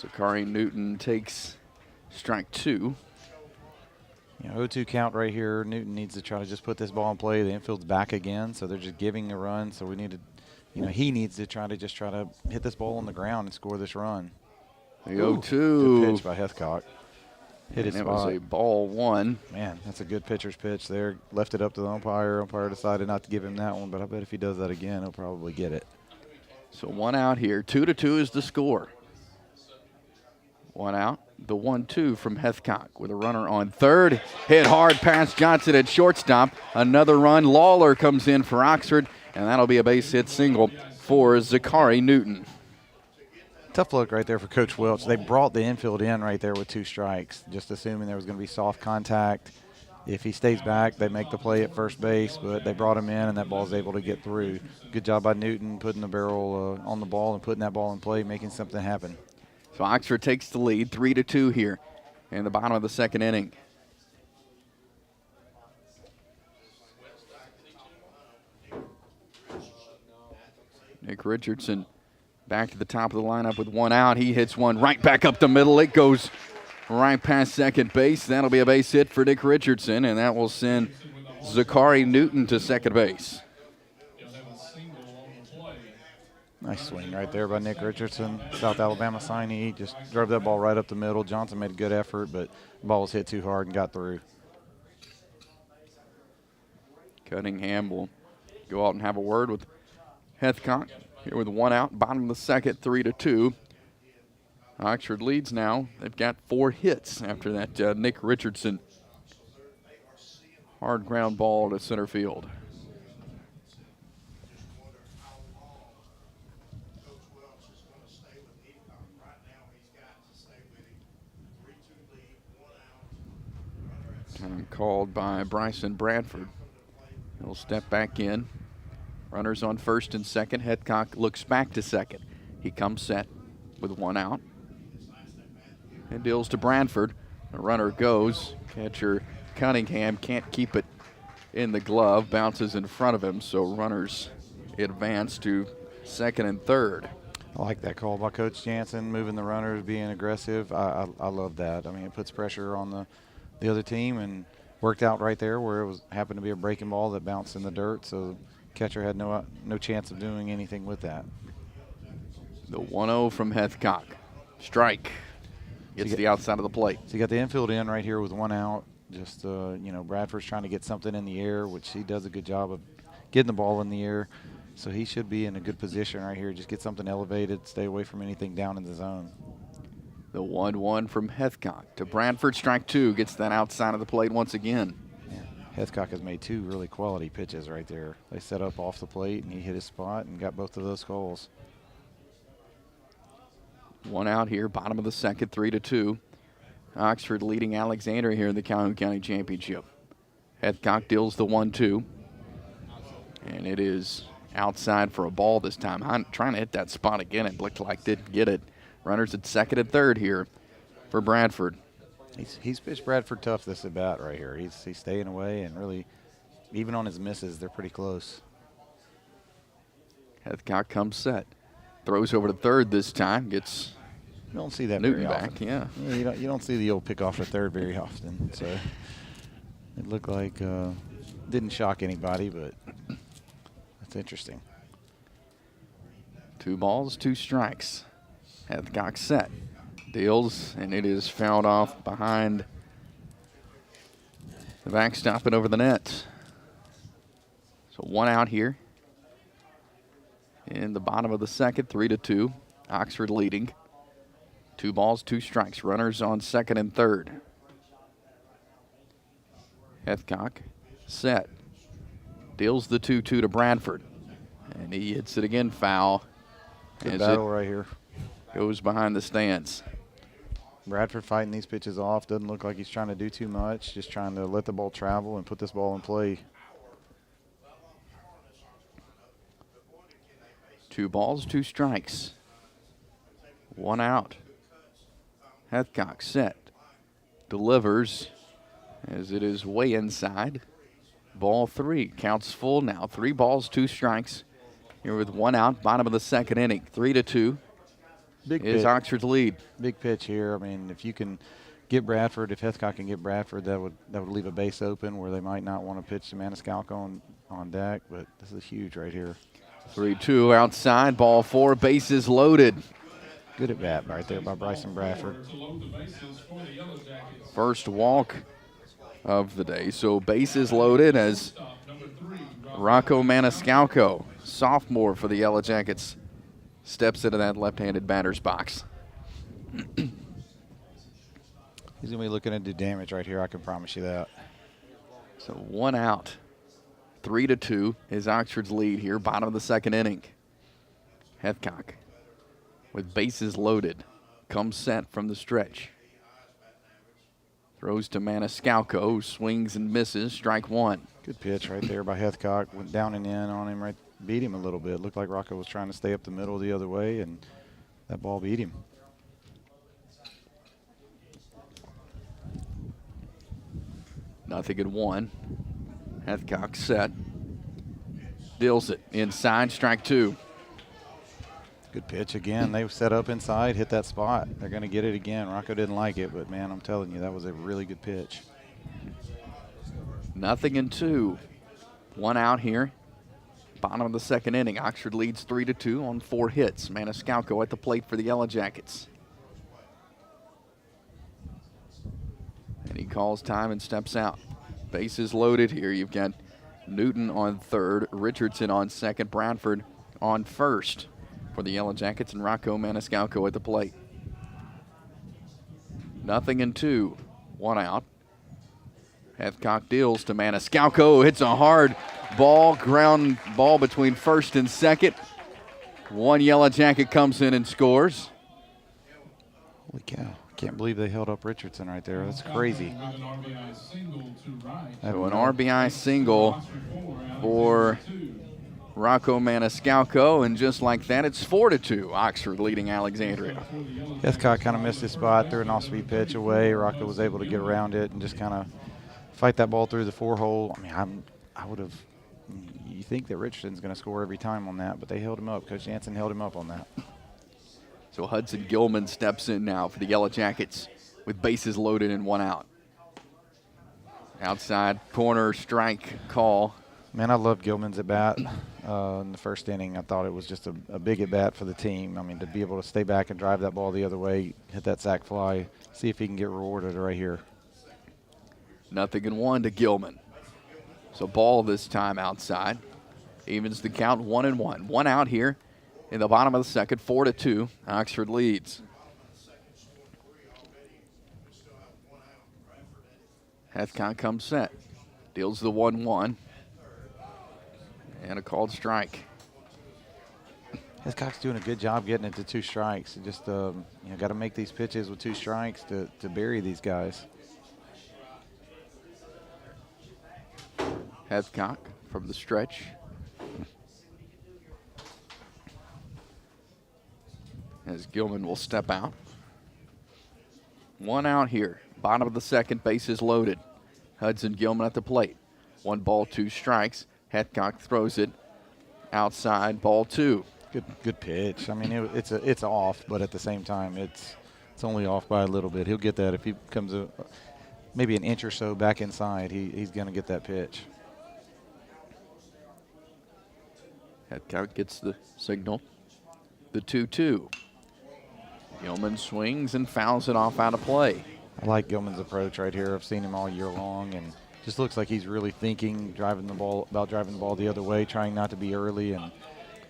[SPEAKER 1] Jakari Newton takes strike 2.
[SPEAKER 2] 0-2 count right here. Newton needs to try to just put this ball in play. The infield's back again, so they're just giving a run. So we need to, he needs to try to hit this ball on the ground and score this run.
[SPEAKER 1] The 0-2.
[SPEAKER 2] Good pitch by Heathcock. Hit his spot.
[SPEAKER 1] That was a ball 1.
[SPEAKER 2] Man, that's a good pitcher's pitch there. Left it up to the umpire. Umpire decided not to give him that one, but I bet if he does that again, he'll probably get it.
[SPEAKER 1] So 1 out here. 2-2 is the score. 1 out. The 1-2 from Heathcock with a runner on third. Hit hard past Johnson at shortstop. Another run. Lawler comes in for Oxford, and that'll be a base hit single for Jakari Newton.
[SPEAKER 2] Tough look right there for Coach Welch. They brought the infield in right there with 2 strikes, just assuming there was going to be soft contact. If he stays back, they make the play at first base, but they brought him in, and that ball's able to get through. Good job by Newton putting the barrel on the ball and putting that ball in play, making something happen.
[SPEAKER 1] So Oxford takes the lead, 3-2 here in the bottom of the second inning. Nick Richardson back to the top of the lineup with 1 out. He hits one right back up the middle. It goes right past second base. That'll be a base hit for Nick Richardson, and that will send Jakari Newton to second base.
[SPEAKER 2] Nice swing right there by Nick Richardson. South Alabama signee. Just drove that ball right up the middle. Johnson made a good effort, but the ball was hit too hard and got through.
[SPEAKER 1] Cunningham will go out and have a word with Heathcock here with 1 out. Bottom of the second, 3-2. Oxford leads now. They've got 4 hits after that Nick Richardson hard ground ball to center field. Time called by Bryson Bradford. He'll step back in. Runners on first and second. Heathcock looks back to second. He comes set with 1 out. And deals to Bradford. The runner goes. Catcher Cunningham can't keep it in the glove. Bounces in front of him, so runners advance to second and third.
[SPEAKER 2] I like that call by Coach Jansen, moving the runners, being aggressive. I love that. I mean, it puts pressure on the other team, and worked out right there where it happened to be a breaking ball that bounced in the dirt, so catcher had no chance of doing anything with that.
[SPEAKER 1] The 1-0 from Heathcock. Strike. Gets the outside of the plate.
[SPEAKER 2] So you got the infield in right here with 1 out. Just, Bradford's trying to get something in the air, which he does a good job of getting the ball in the air. So he should be in a good position right here. Just get something elevated, stay away from anything down in the zone.
[SPEAKER 1] The 1-1 from Heathcock to Bradford. Strike 2. Gets that outside of the plate once again.
[SPEAKER 2] Yeah. Heathcock has made 2 really quality pitches right there. They set up off the plate, and he hit his spot and got both of those calls.
[SPEAKER 1] 1 out here, bottom of the second, 3-2. Oxford leading Alexandria here in the Calhoun County Championship. Heathcock deals the 1-2. And it is outside for a ball this time. Hunt trying to hit that spot again. It looked like didn't get it. Runners at second and third here for Bradford.
[SPEAKER 2] He's pitched Bradford tough this at bat right here. He's staying away, and really, even on his misses, they're pretty close.
[SPEAKER 1] Heathcock comes set. Throws over to third this time. Gets
[SPEAKER 2] You don't see that
[SPEAKER 1] Newton
[SPEAKER 2] very
[SPEAKER 1] back,
[SPEAKER 2] often.
[SPEAKER 1] yeah.
[SPEAKER 2] You don't see the old pick off to third very often. So it looked like didn't shock anybody, but that's interesting.
[SPEAKER 1] 2 balls, 2 strikes. Heathcock set. Deals, and it is fouled off behind the backstop and over the net. So 1 out here in the bottom of the second, 3-2. Oxford leading. 2 balls, 2 strikes. Runners on second and third. Hethcock set. Deals the 2-2 to Bradford. And he hits it again foul.
[SPEAKER 2] Good battle right here.
[SPEAKER 1] Goes behind the stands.
[SPEAKER 2] Bradford fighting these pitches off. Doesn't look like he's trying to do too much. Just trying to let the ball travel and put this ball in play.
[SPEAKER 1] 2 balls, 2 strikes. 1 out. Hethcock set. Delivers as it is way inside. Ball 3. Counts full now. 3 balls, 2 strikes. Here with 1 out. Bottom of the second inning. 3-2.
[SPEAKER 2] Big
[SPEAKER 1] is
[SPEAKER 2] pitch.
[SPEAKER 1] Oxford's lead.
[SPEAKER 2] Big pitch here. I mean, if you can get Bradford, if Hethcock can get Bradford, that would leave a base open where they might not want to pitch to Maniscalco on deck. But this is huge right here.
[SPEAKER 1] 3-2 outside. Ball 4. Bases loaded.
[SPEAKER 2] Good at bat right there by Bryson Bradford.
[SPEAKER 1] First walk of the day. So bases loaded as Rocco Maniscalco, sophomore for the Yellow Jackets, steps into that left-handed batter's box.
[SPEAKER 2] He's going to be looking to do damage right here, I can promise you that.
[SPEAKER 1] So 1 out. 3-2 is Oxford's lead here, bottom of the second inning. Hethcock with bases loaded, comes set from the stretch. Throws to Maniscalco, swings and misses, strike 1.
[SPEAKER 2] Good pitch right there by Hethcock. Went down and in on him, right, beat him a little bit. Looked like Rocco was trying to stay up the middle the other way, and that ball beat him.
[SPEAKER 1] Nothing in 1. Hethcock set. Deals it inside, strike 2.
[SPEAKER 2] Good pitch again. They set up inside, hit that spot. They're going to get it again. Rocco didn't like it, but man, I'm telling you, that was a really good pitch.
[SPEAKER 1] Nothing in 2. 1 out here. Bottom of the second inning. Oxford leads 3-2 on 4 hits. Maniscalco at the plate for the Yellow Jackets. And he calls time and steps out. Bases loaded here. You've got Newton on third, Richardson on second, Bradford on first for the Yellow Jackets, and Rocco Maniscalco at the plate. Nothing in 2. 1 out. Hethcock deals to Maniscalco. Hits a hard ball, ground ball between first and second. 1 Yellow Jacket comes in and scores.
[SPEAKER 2] Holy cow. Can't believe they held up Richardson right there. That's crazy.
[SPEAKER 1] So an RBI single for Rocco Maniscalco, and just like that, it's 4-2. Oxford leading Alexandria.
[SPEAKER 2] Hethcock kind of missed his spot, threw an off-speed pitch away. Rocco was able to get around it and just kind of fight that ball through the 4-hole. I mean, I would have. You think that Richardson's going to score every time on that, but they held him up. Coach Jansen held him up on that.
[SPEAKER 1] So Hudson Gilman steps in now for the Yellow Jackets with bases loaded and 1 out. Outside corner strike call.
[SPEAKER 2] Man, I love Gilman's at bat in the first inning. I thought it was just a big at bat for the team. I mean, to be able to stay back and drive that ball the other way, hit that sac fly, see if he can get rewarded right here.
[SPEAKER 1] Nothing in 1 to Gilman. So ball this time outside. Evens the count 1-1. 1 out here in the bottom of the second, 4-2. Oxford leads. Hethcock comes set. Deals the 1-1. And a called strike.
[SPEAKER 2] Hethcock's doing a good job getting it to 2 strikes. Just got to make these pitches with 2 strikes to bury these guys.
[SPEAKER 1] Hethcock from the stretch. As Gilman will step out. 1 out here. Bottom of the second, bases loaded. Hudson Gilman at the plate. 1 ball, 2 strikes. Hethcock throws it outside, ball 2.
[SPEAKER 2] Good pitch. I mean, it's off, but at the same time, it's only off by a little bit. He'll get that if he comes maybe an inch or so back inside. He's going to get that pitch.
[SPEAKER 1] Hethcock gets the signal. The 2-2. Gilman swings and fouls it off out of play.
[SPEAKER 2] I like Gilman's approach right here. I've seen him all year long, and just looks like he's really thinking, driving the ball the other way, trying not to be early, and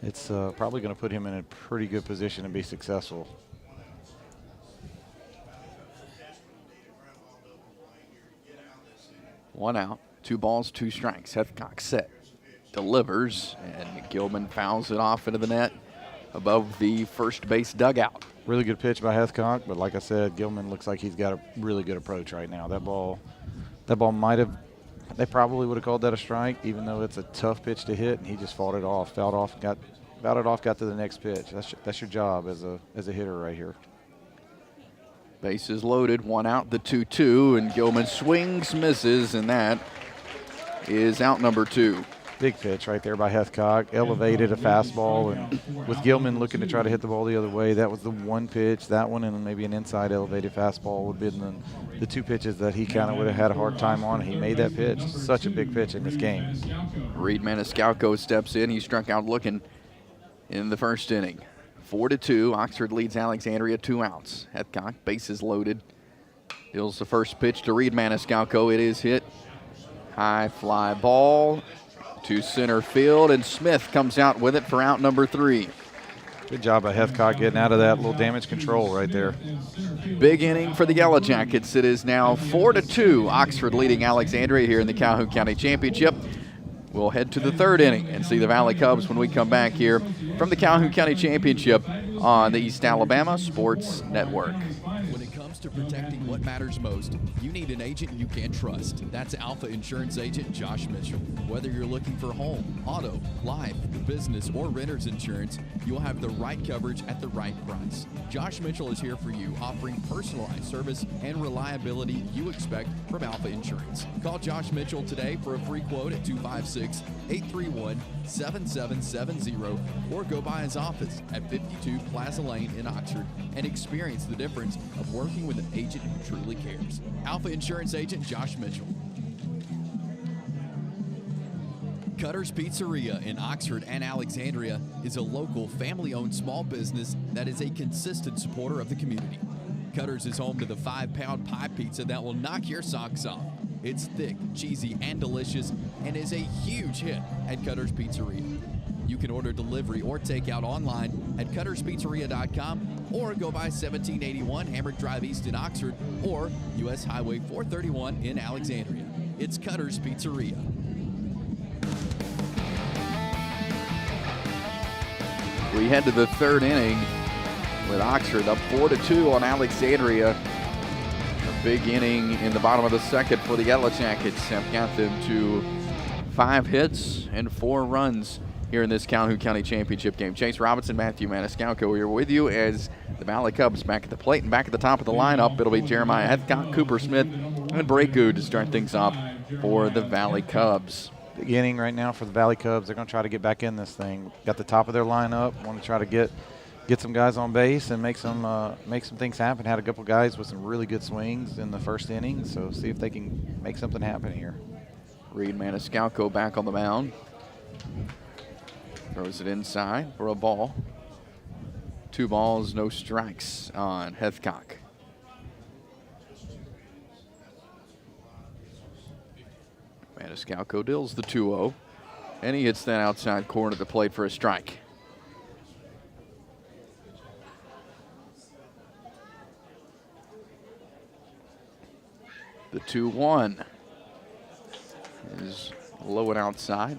[SPEAKER 2] it's probably going to put him in a pretty good position to be successful.
[SPEAKER 1] 1 out, 2 balls, 2 strikes. Heathcock set, delivers, and Gilman fouls it off into the net above the first base dugout.
[SPEAKER 2] Really good pitch by Heathcock, but like I said, Gilman looks like he's got a really good approach right now. That ball might have, they probably would have called that a strike, even though it's a tough pitch to hit, and he just fouled it off, got to the next pitch. That's your job as a hitter right here.
[SPEAKER 1] Bases loaded, 1 out, the 2-2, and Gilman swings, misses, and that is out number 2.
[SPEAKER 2] Big pitch right there by Heathcock. Elevated a fastball, and with Gilman looking to try to hit the ball the other way, that was the one pitch. That one and maybe an inside elevated fastball would have been the 2 pitches that he kind of would have had a hard time on. He made that pitch. Such a big pitch in this game.
[SPEAKER 1] Reed Maniscalco steps in. He struck out looking in the first inning. 4-2. Oxford leads Alexandria 2 outs. Heathcock, bases loaded. Deals the first pitch to Reed Maniscalco. It is hit. High fly ball to center field, and Smith comes out with it for out number 3.
[SPEAKER 2] Good job by Heathcock getting out of that little damage control right there.
[SPEAKER 1] Big inning for the Yellow Jackets. It is now 4-2. Oxford leading Alexandria here in the Calhoun County Championship. We'll head to the 3rd inning and see the Valley Cubs when we come back here from the Calhoun County Championship on the East Alabama Sports Network.
[SPEAKER 3] When it comes to protecting what matters most, you need an agent you can trust. That's Alpha Insurance Agent Josh Mitchell. Whether you're looking for home, auto, life, business, or renter's insurance, you'll have the right coverage at the right price. Josh Mitchell is here for you, offering personalized service and reliability you expect from Alpha Insurance. Call Josh Mitchell today for a free quote at 256-831-7770 or go by his office at 52 Plaza Lane in Oxford and experience the difference of working with an agent who truly cares. Alpha Insurance Agent Josh Mitchell. Cutter's Pizzeria in Oxford and Alexandria is a local family-owned small business that is a consistent supporter of the community. Cutter's is home to the 5-pound pie pizza that will knock your socks off. It's thick, cheesy, and delicious, and is a huge hit at Cutter's Pizzeria. You can order delivery or takeout online at cutterspizzeria.com or go by 1781 Hamrick Drive East in Oxford or US Highway 431 in Alexandria. It's Cutter's Pizzeria.
[SPEAKER 1] We head to the 3rd inning with Oxford up 4-2 on Alexandria. A big inning in the bottom of the 2nd for the Yellow Jackets. Have got them to 5 hits and 4 runs here in this Calhoun County Championship game. Chase Robinson, Matthew Maniscalco here with you as the Valley Cubs back at the plate, and back at the top of the lineup, it'll be Jeremiah Heathcock, Cooper Smith, and Bray Good to start things off for the Valley Cubs.
[SPEAKER 2] Big inning right now for the Valley Cubs. They're going to try to get back in this thing. Got the top of their lineup. Want to try to get some guys on base and make some things happen. Had a couple guys with some really good swings in the first inning, so see if they can make something happen here.
[SPEAKER 1] Reed Maniscalco back on the mound. Throws it inside for a ball. 2 balls, no strikes on Heathcock. Maniscalco deals the 2-0, and he hits that outside corner of the plate for a strike. The 2-1 is low and outside.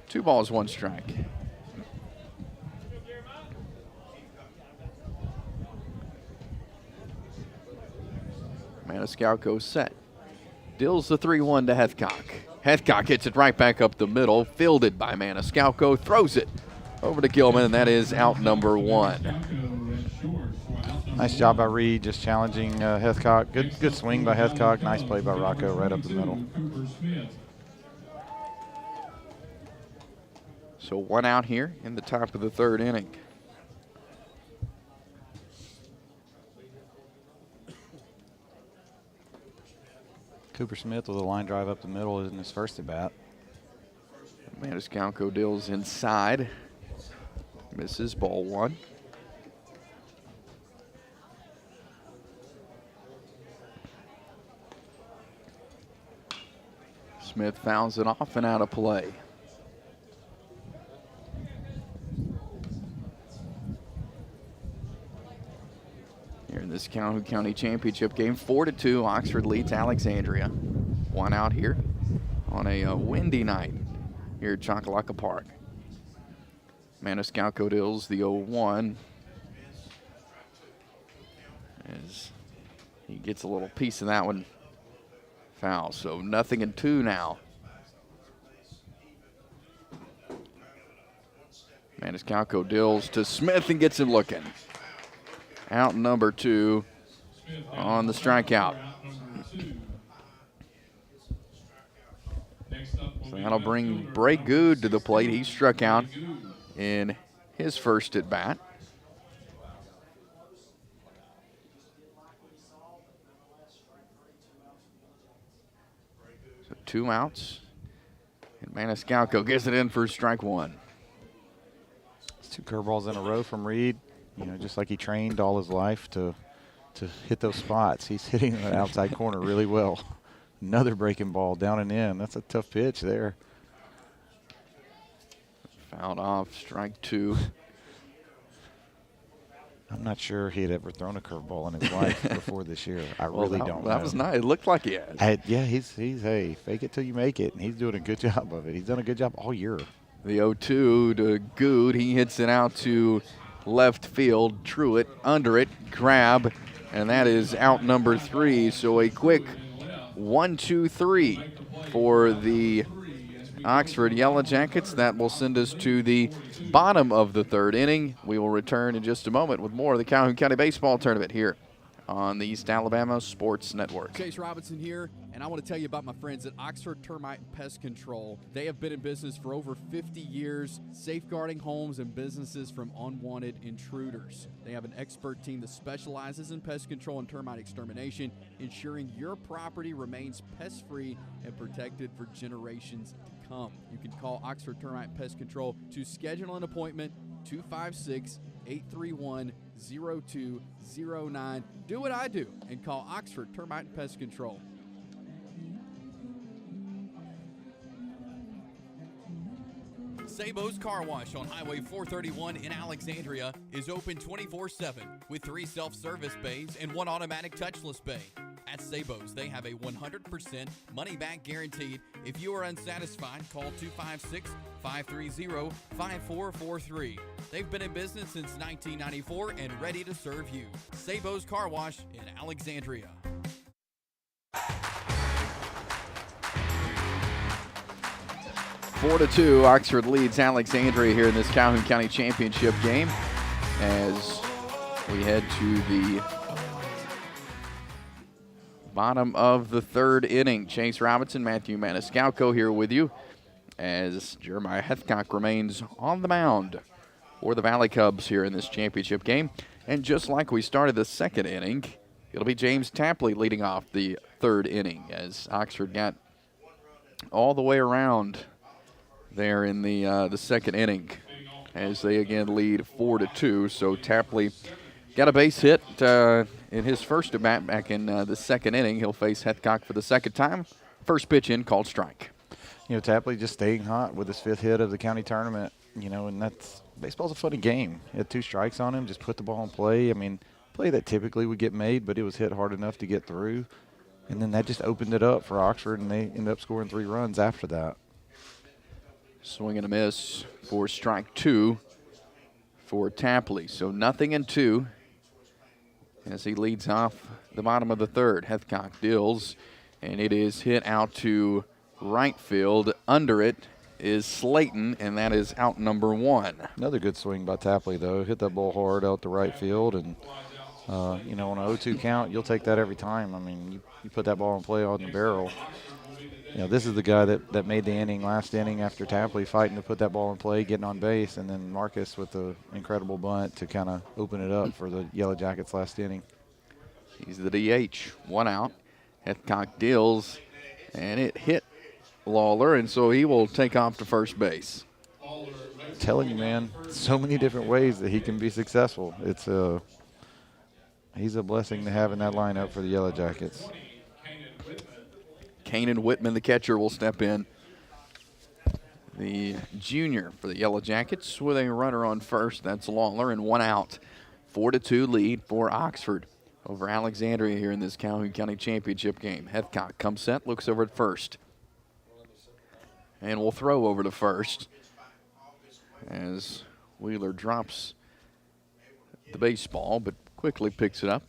[SPEAKER 1] 2 balls, 1 strike. Maniscalco set. Deals the 3-1 to Heathcock. Heathcock hits it right back up the middle, fielded by Maniscalco, throws it over to Gilman, and that is out number 1.
[SPEAKER 2] Nice job by Reed, just challenging Heathcock. Good swing by Heathcock. Nice play by Rocco right up the middle.
[SPEAKER 1] So 1 out here in the top of the 3rd inning.
[SPEAKER 2] Cooper Smith with a line drive up the middle in his first at bat.
[SPEAKER 1] Maniscalco deals inside. Misses, ball 1. Smith fouls it off and out of play. Here in this Calhoun County Championship game, 4-2, Oxford leads Alexandria. One out here on a windy night here at Chocolaca Park. Maniscalco deals the 0-1 as he gets a little piece of that one. Foul, so 0-2 now. Maniscalco deals to Smith and gets him looking. Out number 2 on the strikeout. So that'll bring Bray Good to the plate. He struck out in his first at bat. So 2 outs. And Maniscalco gets it in for strike 1.
[SPEAKER 2] It's 2 curveballs in a row from Reed. You know, just like he trained all his life to hit those spots. He's hitting that outside corner really well. Another breaking ball down and in. That's a tough pitch there.
[SPEAKER 1] Fouled off, strike 2.
[SPEAKER 2] I'm not sure he had ever thrown a curveball in his life before this year. I really don't know.
[SPEAKER 1] That was nice. It looked like he had.
[SPEAKER 2] Yeah, he's hey, fake it till you make it, and he's doing a good job of it. He's done a good job all year.
[SPEAKER 1] The 0-2 to Good. He hits it out to left field. Truitt under it, grab, and that is out number 3. So a quick 1-2-3 for the Oxford Yellow Jackets. That will send us to the bottom of the 3rd inning. We will return in just a moment with more of the Calhoun County Baseball Tournament here on the East Alabama Sports Network.
[SPEAKER 3] Chase Robinson here, and I want to tell you about my friends at Oxford Termite and Pest Control. They have been in business for over 50 years, safeguarding homes and businesses from unwanted intruders. They have an expert team that specializes in pest control and termite extermination, ensuring your property remains pest-free and protected for generations to come. You can call Oxford Termite and Pest Control to schedule an appointment, 256-831-0209. Do what I do and call Oxford Termite and Pest Control. Sabo's Car Wash on Highway 431 in Alexandria is open 24/7 with 3 self-service bays and 1 automatic touchless bay. At Sabo's, they have a 100% money-back guaranteed. If you are unsatisfied, call 256-530-5443. They've been in business since 1994 and ready to serve you. Sabo's Car Wash in Alexandria.
[SPEAKER 1] 4-2, Oxford leads Alexandria here in this Calhoun County Championship game as we head to the bottom of the 3rd inning. Chase Robinson, Matthew Maniscalco here with you as Jeremiah Hethcock remains on the mound for the Valley Cubs here in this championship game. And just like we started the 2nd inning, it'll be James Tapley leading off the 3rd inning as Oxford got all the way around there in the 2nd inning as they again lead 4-2. So Tapley got a base hit in his first at bat back in the 2nd inning. He'll face Hethcock for the 2nd time. First pitch in, called strike.
[SPEAKER 2] You know, Tapley just staying hot with his 5th hit of the county tournament, you know, and baseball's a funny game. He had 2 strikes on him, just put the ball in play. I mean, play that typically would get made, but it was hit hard enough to get through. And then that just opened it up for Oxford, and they ended up scoring 3 runs after that.
[SPEAKER 1] Swing and a miss for strike 2 for Tapley. So 0-2 as he leads off the bottom of the 3rd. Hethcock deals, and it is hit out to right field. Under it is Slayton, and that is out number 1.
[SPEAKER 2] Another good swing by Tapley, though. Hit that ball hard out to right field, and, you know, on an 0-2 count, you'll take that every time. I mean, you put that ball in play on the barrel. You know, this is the guy that made the inning last inning after Tapley fighting to put that ball in play, getting on base, and then Marcus with the incredible bunt to kind of open it up for the Yellow Jackets last inning.
[SPEAKER 1] He's the DH. 1 out. Hethcock deals, and it hit Lawler, and so he will take off to first base.
[SPEAKER 2] I'm telling you, man, so many different ways that he can be successful. He's a blessing to have in that lineup for the Yellow Jackets.
[SPEAKER 1] Kanan Whitman, the catcher, will step in. The junior for the Yellow Jackets with a runner on first. That's Lawler, and 1 out. 4-2 lead for Oxford. over Alexandria here in this Calhoun County Championship game. Heathcock comes set, looks over at first. And will throw over to first as Wheeler drops the baseball, but quickly picks it up.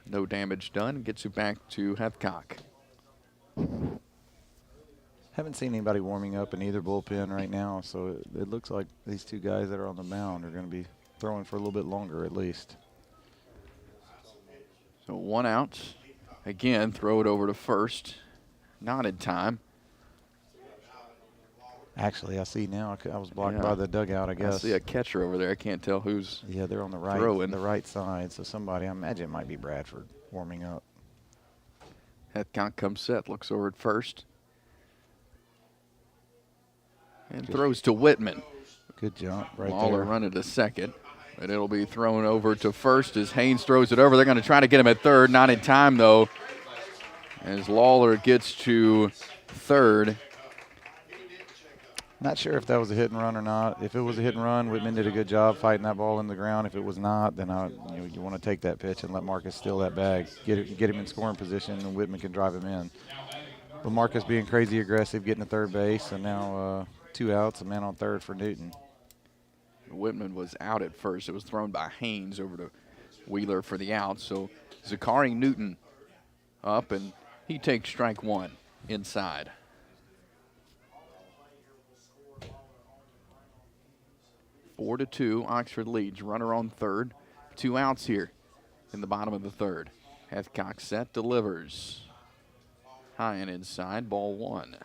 [SPEAKER 1] No damage done, gets it back to Heathcock.
[SPEAKER 2] Haven't seen anybody warming up in either bullpen right now, so it looks like these two guys that are on the mound are going to be throwing for a little bit longer at least.
[SPEAKER 1] So 1 out. Again, throw it over to first. Not in time.
[SPEAKER 2] Actually, I see now. I was blocked
[SPEAKER 1] Yeah.
[SPEAKER 2] by the dugout, I guess.
[SPEAKER 1] I see a catcher over there. I can't tell who's.
[SPEAKER 2] Yeah, they're on the right,
[SPEAKER 1] throwing.
[SPEAKER 2] the right side. So somebody, I imagine it might be Bradford warming up.
[SPEAKER 1] Heathcock comes set, looks over at first. And throws to Whitman.
[SPEAKER 2] Good jump right
[SPEAKER 1] Lawler
[SPEAKER 2] there.
[SPEAKER 1] running to second. But it'll be thrown over to first as Haynes throws it over. They're going to try to get him at third. Not in time, though, as Lawler gets to third.
[SPEAKER 2] Not sure if that was a hit and run or not. If it was a hit and run, Whitman did a good job fighting that ball in the ground. If it was not, then you want to take that pitch and let Marcus steal that bag, get him in scoring position, and Whitman can drive him in. But Marcus being crazy aggressive, getting to third base, and now 2 outs, a man on third for Newton.
[SPEAKER 1] Whitman was out at first. It was thrown by Haynes over to Wheeler for the out. So Zakari Newton up, and he takes strike 1 inside. Four to 2, Oxford leads. Runner on third. 2 outs here in the bottom of the third. Heathcock set, delivers. High and inside, ball 1.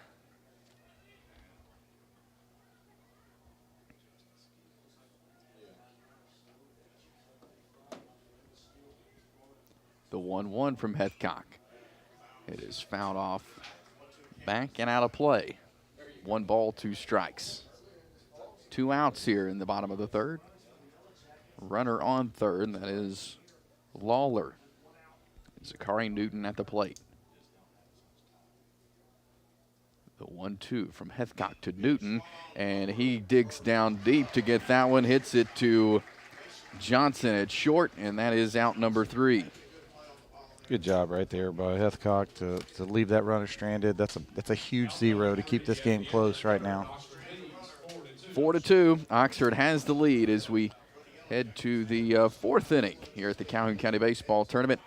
[SPEAKER 1] The 1-1 from Heathcock. It is fouled off, back and out of play. 1 ball, 2 strikes. 2 outs here in the bottom of the third. Runner on third, that is Lawler. Zakari Newton at the plate. The 1-2 from Heathcock to Newton, and he digs down deep to get that one. Hits it to Johnson at short, and that is out number 3.
[SPEAKER 2] Good job right there by Heathcock to leave that runner stranded. That's a huge 0 to keep this game close right now.
[SPEAKER 1] 4 to 2. Oxford has the lead as we head to the 4th inning here at the Calhoun County Baseball Tournament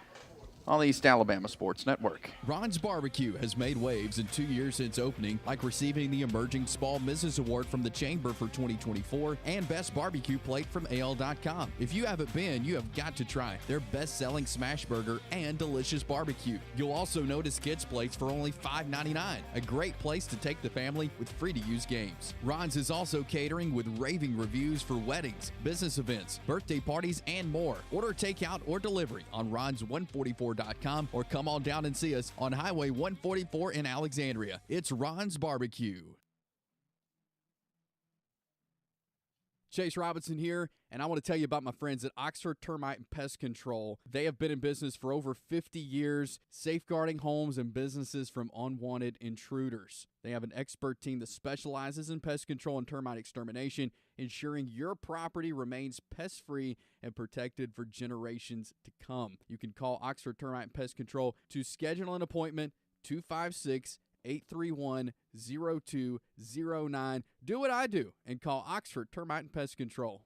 [SPEAKER 1] on the East Alabama Sports Network.
[SPEAKER 3] Ron's Barbecue has made waves in 2 years since opening, like receiving the Emerging Small Business Award from the Chamber for 2024 and Best Barbecue Plate from AL.com. If you haven't been, you have got to try their best-selling smash burger and delicious barbecue. You'll also notice kids' plates for only $5.99. A great place to take the family with free-to-use games. Ron's is also catering with raving reviews for weddings, business events, birthday parties, and more. Order takeout or delivery on Ron's144.com or come on down and see us on Highway 144 in Alexandria. It's Ron's Barbecue. Chase Robinson here, and I want to tell you about my friends at Oxford Termite and Pest Control. They have been in business for over 50 years, safeguarding homes and businesses from unwanted intruders. They have an expert team that specializes in pest control and termite extermination, ensuring your property remains pest-free and protected for generations to come. You can call Oxford Termite and Pest Control to schedule an appointment, 256-831-0209. Do what I do and call Oxford Termite and Pest Control.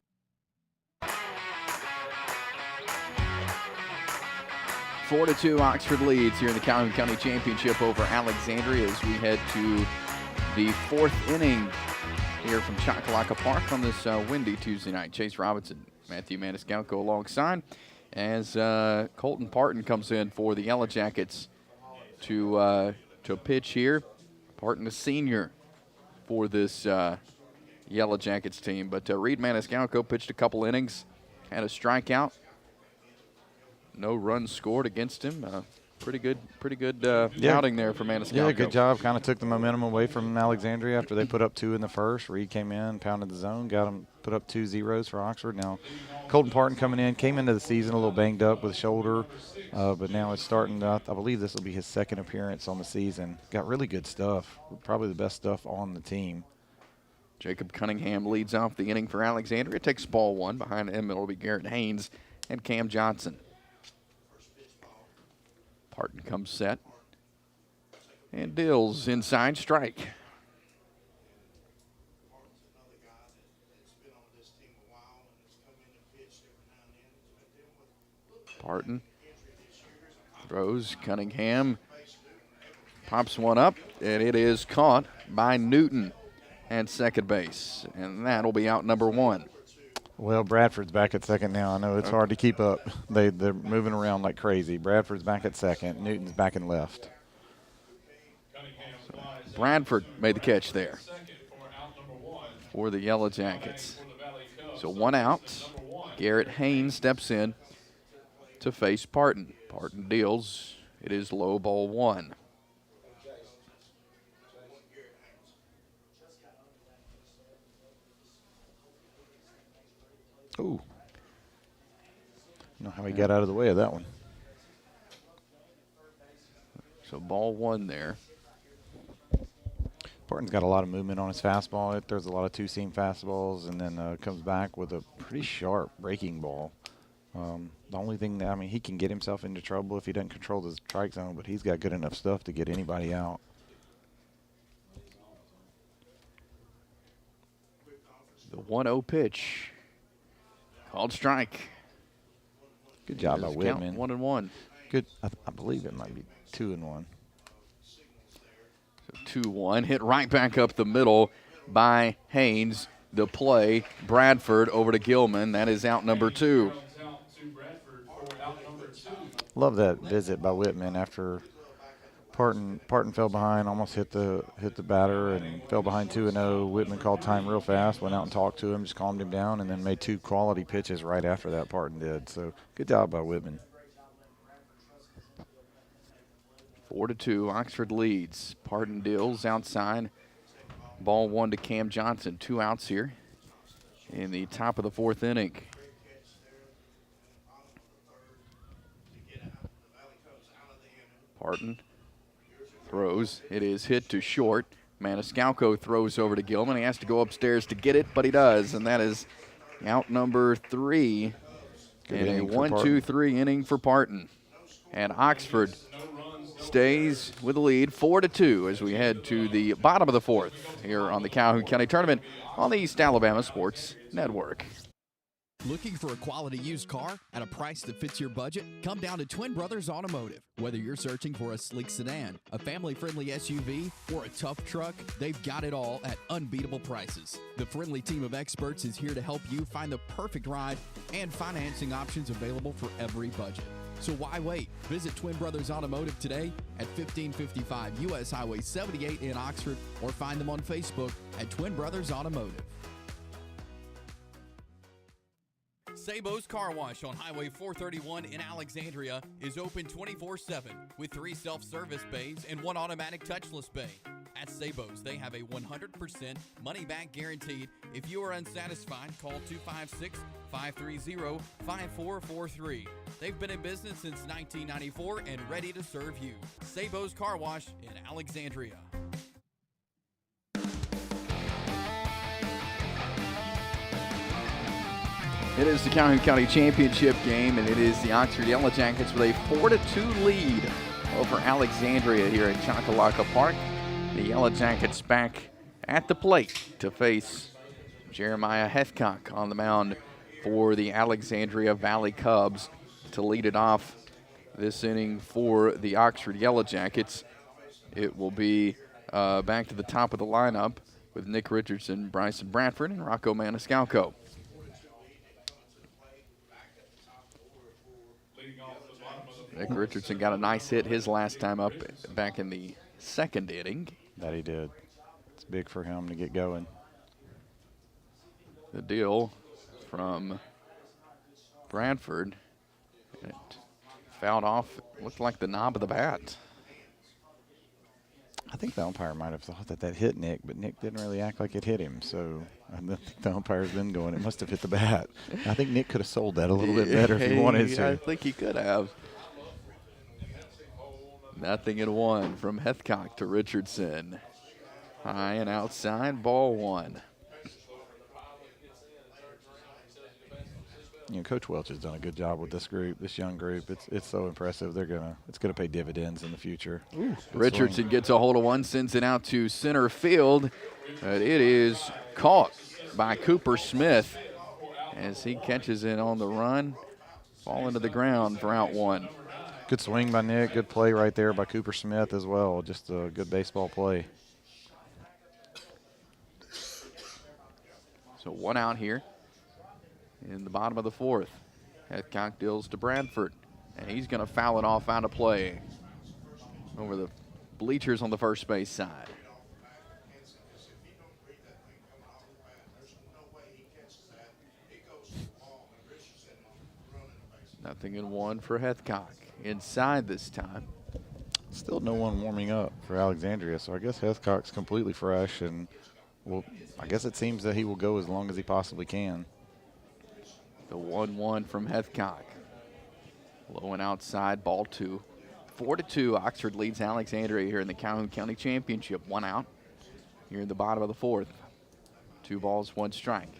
[SPEAKER 1] 4 to 2, Oxford leads here in the Calhoun County Championship over Alexandria as we head to the 4th inning here from Chocolaca Park on this windy Tuesday night. Chase Robinson, Matthew Maniscalco alongside as Colton Parton comes in for the Yellow Jackets to pitch here. Parton, a senior for this Yellow Jackets team. But Reed Maniscalco pitched a couple innings, had a strikeout. No runs scored against him. Pretty good outing there for Maniscalco.
[SPEAKER 2] Yeah, good job. Kind of took the momentum away from Alexandria after they put up 2 in the first. Reed came in, pounded the zone, got them put up 2 zeros for Oxford. Now, Colton Parton came into the season a little banged up with shoulder, but now it's starting. I believe this will be his 2nd appearance on the season. Got really good stuff, probably the best stuff on the team.
[SPEAKER 1] Jacob Cunningham leads off the inning for Alexandria. Takes ball 1. Behind him, it'll be Garrett Haynes and Cam Johnson. Parton comes set. And Dills inside strike. Parton throws. Cunningham pops one up, and it is caught by Newton at second base. And that'll be out number 1.
[SPEAKER 2] Well, Bradford's back at second now. I know it's hard to keep up. They're moving around like crazy. Bradford's back at second. Newton's back in left.
[SPEAKER 1] Bradford made the catch there for the Yellow Jackets. So 1 out. Garrett Haynes steps in to face Parton. Parton deals. It is low, ball 1.
[SPEAKER 2] Ooh. Know how he got out of the way of that one.
[SPEAKER 1] So ball 1 there.
[SPEAKER 2] Parton's got a lot of movement on his fastball. It throws a lot of two-seam fastballs, and then comes back with a pretty sharp breaking ball. The only thing that, he can get himself into trouble if he doesn't control the strike zone, but he's got good enough stuff to get anybody out.
[SPEAKER 1] The 1-0 pitch. Called strike.
[SPEAKER 2] Good job by Whitman.
[SPEAKER 1] 1-1.
[SPEAKER 2] Good. I believe it might be 2-1.
[SPEAKER 1] So 2-1. Hit right back up the middle by Haynes. The play, Bradford over to Gilman. That is out number 2.
[SPEAKER 2] Love that visit by Whitman after Parton fell behind, almost hit the batter, and fell behind 2-0. Whitman called time real fast, went out and talked to him, just calmed him down, and then made 2 quality pitches right after that. Parton did. So good job by Whitman.
[SPEAKER 1] 4-2. Oxford leads. Parton deals outside. Ball 1 to Cam Johnson. 2 outs here in the top of the 4th inning. Parton throws. It is hit to short. Maniscalco throws over to Gilman. He has to go upstairs to get it, but he does, and that is out number 3 in a 1-2-3 inning for Parton. And Oxford stays with the lead 4-2 as we head to the bottom of the 4th here on the Calhoun County Tournament on the East Alabama Sports Network.
[SPEAKER 3] Looking for a quality used car at a price that fits your budget? Come down to Twin Brothers Automotive. Whether you're searching for a sleek sedan, a family-friendly SUV, or a tough truck, they've got it all at unbeatable prices. The friendly team of experts is here to help you find the perfect ride and financing options available for every budget. So why wait? Visit Twin Brothers Automotive today at 1555 U.S. Highway 78 in Oxford, or find them on Facebook at Twin Brothers Automotive. Sabo's Car Wash on Highway 431 in Alexandria is open 24/7 with 3 self-service bays and 1 automatic touchless bay. At Sabo's, they have a 100% money-back guaranteed. If you are unsatisfied, call 256-530-5443. They've been in business since 1994 and ready to serve you. Sabo's Car Wash in Alexandria.
[SPEAKER 1] It is the Calhoun County Championship game, and it is the Oxford Yellow Jackets with a 4-2 lead over Alexandria here at Choccolocco Park. The Yellow Jackets back at the plate to face Jeremiah Hethcock on the mound for the Alexandria Valley Cubs to lead it off this inning for the Oxford Yellow Jackets. It will be back to the top of the lineup with Nick Richardson, Bryson Bradford, and Rocco Maniscalco. Nick Richardson got a nice hit his last time up back in the 2nd inning.
[SPEAKER 2] That he did. It's big for him to get going.
[SPEAKER 1] The deal from Bradford. It fouled off, looked like the knob of the bat.
[SPEAKER 2] I think the umpire might have thought that hit Nick, but Nick didn't really act like it hit him. So I think the umpire's been going, it must have hit the bat. I think Nick could have sold that a little bit better if he wanted to.
[SPEAKER 1] I think he could have. 0-1 from Hethcock to Richardson. High and outside, ball 1.
[SPEAKER 2] Coach Welch has done a good job with this group, this young group. It's so impressive. It's gonna pay dividends in the future. Good
[SPEAKER 1] Richardson
[SPEAKER 2] swing.
[SPEAKER 1] gets a hold of one, sends it out to center field. But it is caught by Cooper Smith as he catches it on the run, falling to the ground for out one.
[SPEAKER 2] Good swing by Nick. Good play right there by Cooper Smith as well. Just a good baseball play.
[SPEAKER 1] So one out here in the bottom of the fourth. Heathcock deals to Bradford, and he's going to foul it off out of play over the bleachers on the first base side. Nothing in one for Heathcock. Inside this time.
[SPEAKER 2] Still no one warming up for Alexandria, so I guess Heathcock's completely fresh, and well, I guess it seems that he will go as long as he possibly can.
[SPEAKER 1] The 1-1 from Heathcock. Low and outside, ball two. 4-2, Oxford leads Alexandria here in the Calhoun County Championship. One out here in the bottom of the fourth. 2 balls, 1 strike.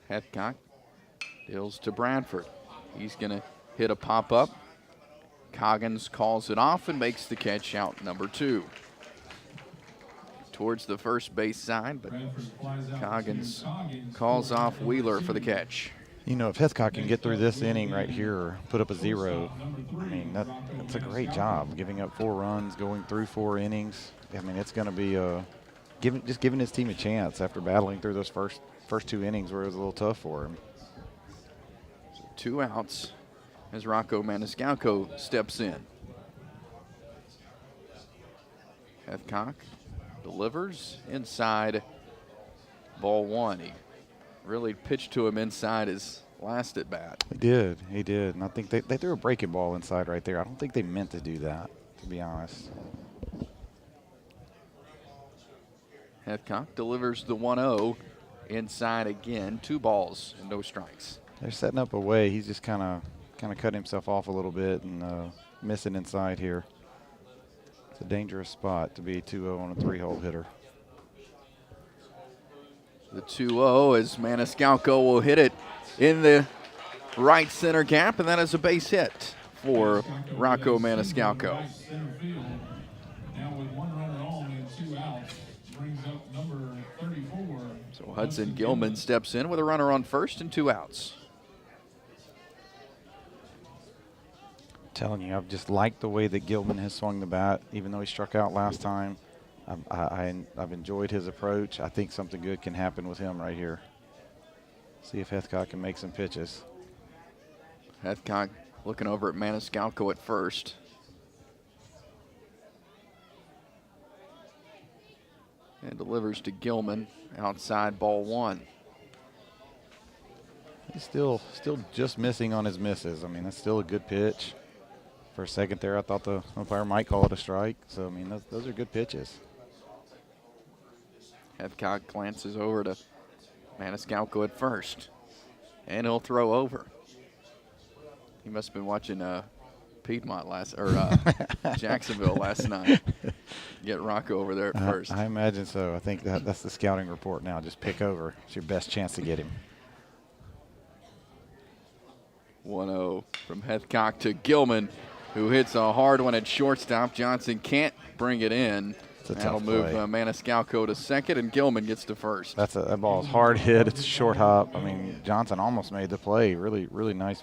[SPEAKER 1] Heathcock deals to Bradford. He's going to hit a pop-up. Coggins calls it off and makes the catch, out number 2. Towards the first base side, but Coggins calls off Wheeler for the catch.
[SPEAKER 2] If Heathcock can get through this inning right here, or put up a 0, I mean, that's a great job. Giving up 4 runs, going through 4 innings. I mean, it's going to be giving his team a chance after battling through those first 2 innings where it was a little tough for him.
[SPEAKER 1] So 2 outs as Rocco Maniscalco steps in. Heathcock delivers inside, ball 1. He really pitched to him inside his last at bat.
[SPEAKER 2] He did. And I think they threw a breaking ball inside right there. I don't think they meant to do that, to be honest.
[SPEAKER 1] Heathcock delivers the 1-0 inside again. 2 balls and no strikes.
[SPEAKER 2] They're setting up a way. He's just kind of cut himself off a little bit and missing inside here. It's a dangerous spot to be 2-0 on a 3-hole hitter.
[SPEAKER 1] The 2-0 as Maniscalco will hit it in the right center gap, and that is a base hit for Rocco Maniscalco.
[SPEAKER 4] Now with 1 runner on and 2 outs, brings up number 34.
[SPEAKER 1] So Hudson Gilman steps in with a runner on first and 2 outs.
[SPEAKER 2] Telling you, I've just liked the way that Gilman has swung the bat, even though he struck out last time. I've enjoyed his approach. I think something good can happen with him right here. See if Heathcock can make some pitches.
[SPEAKER 1] Heathcock looking over at Maniscalco at first. And delivers to Gilman, outside, ball 1.
[SPEAKER 2] He's still just missing on his misses. I mean, that's still a good pitch. For a second there, I thought the umpire might call it a strike. So, I mean, those are good pitches.
[SPEAKER 1] Heathcock glances over to Maniscalco at first. And he'll throw over. He must have been watching Piedmont Jacksonville last night. Get Rocco over there at first.
[SPEAKER 2] I imagine so. I think that's the scouting report now. Just pick over. It's your best chance to get him.
[SPEAKER 1] 1-0 from Heathcock to Gilman, who hits a hard one at shortstop. Johnson can't bring it in. That'll move Maniscalco to second, and Gilman gets to first.
[SPEAKER 2] That ball is hard hit. It's a short hop. I mean, Johnson almost made the play. Really, really nice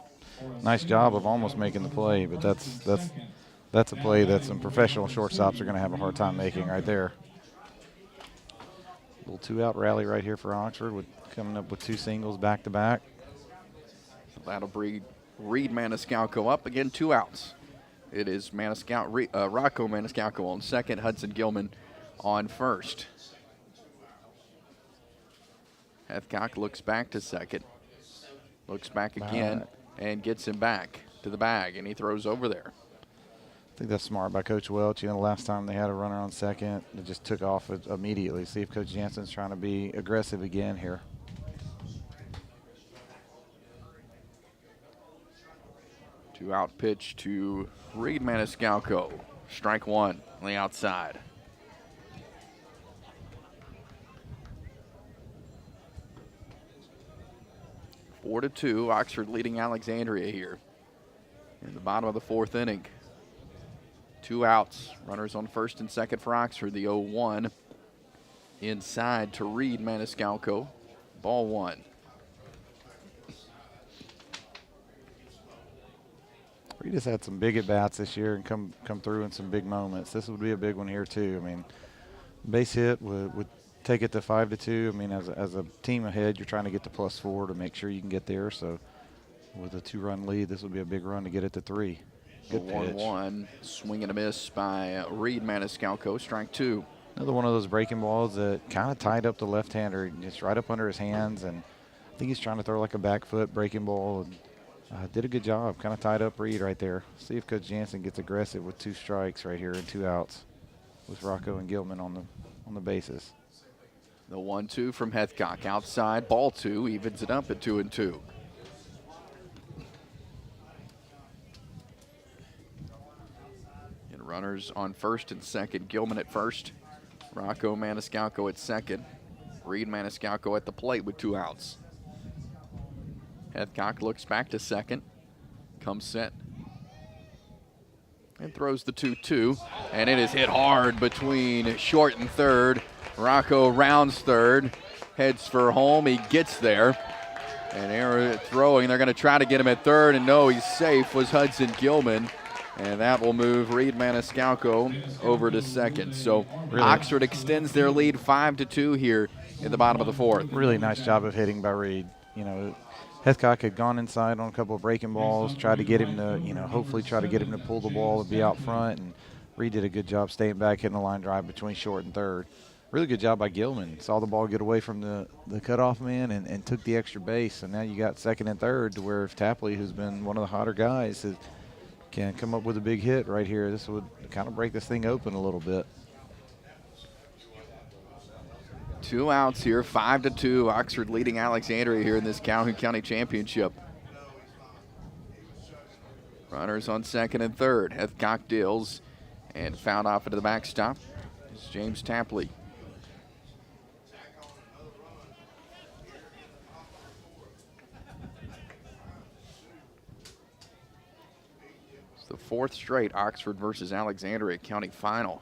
[SPEAKER 2] job of almost making the play. But that's a play that some professional shortstops are going to have a hard time making right there. Little 2-out rally right here for Oxford, coming up with 2 singles back to back.
[SPEAKER 1] That'll read Maniscalco up again. 2 outs. It is Rocco Maniscalco on second, Hudson Gilman on first. Heathcock looks back to second, looks back again, and gets him back to the bag, and he throws over there.
[SPEAKER 2] I think that's smart by Coach Welch. The last time they had a runner on second, it just took off immediately. See if Coach Jansen's trying to be aggressive again here.
[SPEAKER 1] Two-out pitch to Reed Maniscalco. Strike 1 on the outside. 4-2, Oxford leading Alexandria here in the bottom of the 4th inning. 2 outs, runners on first and second for Oxford. The 0-1 inside to Reed Maniscalco. Ball 1.
[SPEAKER 2] Reed has had some big at-bats this year and come through in some big moments. This would be a big one here too. I mean, base hit would take it to 5-2. I mean, as a team ahead, you're trying to get to +4 to make sure you can get there. So with a 2-run lead, this would be a big run to get it to 3. Good pitch.
[SPEAKER 1] 1-1, swing and a miss by Reed Maniscalco, strike 2.
[SPEAKER 2] Another one of those breaking balls that kind of tied up the left-hander, just right up under his hands, and I think he's trying to throw like a back foot breaking ball, and did a good job, kind of tied up Reed right there. See if Coach Jansen gets aggressive with 2 strikes right here and 2 outs with Rocco and Gilman on the bases.
[SPEAKER 1] The 1-2 from Heathcock outside, ball 2, evens it up at 2-2. And runners on first and second, Gilman at first, Rocco Maniscalco at second, Reed Maniscalco at the plate with 2 outs. Heathcock looks back to second, comes set, and throws the 2-2, and it is hit hard between short and third. Rocco rounds third, heads for home, he gets there, and error throwing, they're gonna try to get him at third, and no, he's safe, was Hudson Gilman, and that will move Reed Maniscalco over to second. So really, Oxford extends their lead 5-2 here in the bottom of the 4th.
[SPEAKER 2] Really nice job of hitting by Reed. You know, Heathcock had gone inside on a couple of breaking balls, tried to get him to, hopefully try to get him to pull the ball and be out front, and Reed did a good job staying back, hitting the line drive between short and third. Really good job by Gilman. Saw the ball get away from the cutoff man and took the extra base. So now you got second and third to where if Tapley, who's been one of the hotter guys, can come up with a big hit right here, this would kind of break this thing open a little bit.
[SPEAKER 1] 2 outs here, 5-2. Oxford leading Alexandria here in this Calhoun County Championship. Runners on second and third. Heathcock deals and fouled off into the backstop. It's James Tapley. It's the 4th straight Oxford versus Alexandria County final.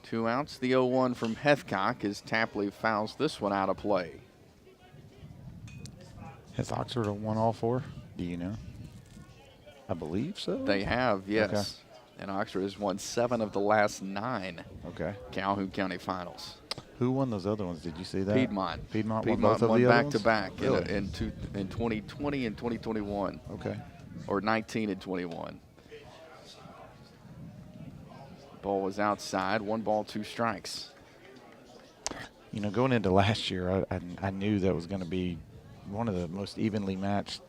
[SPEAKER 1] 2 outs, the 0-1 from Heathcock as Tapley fouls this one out of play.
[SPEAKER 2] Has Oxford won all 4? Do you know? I believe so.
[SPEAKER 1] They have, yes.
[SPEAKER 2] Okay.
[SPEAKER 1] And Oxford has won 7 of the last 9 Calhoun County finals.
[SPEAKER 2] Who won those other ones? Did you see that?
[SPEAKER 1] Piedmont.
[SPEAKER 2] Piedmont won both of the other ones?
[SPEAKER 1] back-to-back
[SPEAKER 2] really?
[SPEAKER 1] in 2020 and 2021.
[SPEAKER 2] Okay.
[SPEAKER 1] Or 19 and 21. Ball was outside, 1 ball, 2 strikes.
[SPEAKER 2] You know, going into last year, I knew that was going to be one of the most evenly matched,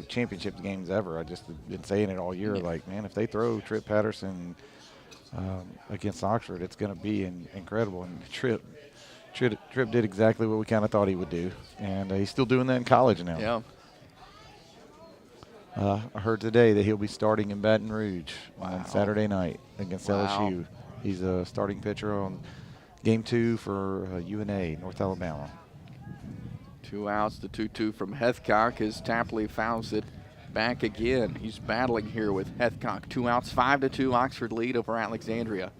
[SPEAKER 2] championship games ever. I just been saying it all year, like, man, if they throw Tripp Patterson against Oxford, it's going to be incredible. And Tripp did exactly what we kind of thought he would do, and he's still doing that in college now.
[SPEAKER 1] Yeah.
[SPEAKER 2] I heard today that he'll be starting in Baton Rouge on Saturday night against LSU. He's a starting pitcher on Game 2 for UNA, North Alabama.
[SPEAKER 1] 2 outs, the 2-2 from Heathcock as Tapley fouls it back again. He's battling here with Heathcock. 2 outs, 5-2, Oxford lead over Alexandria.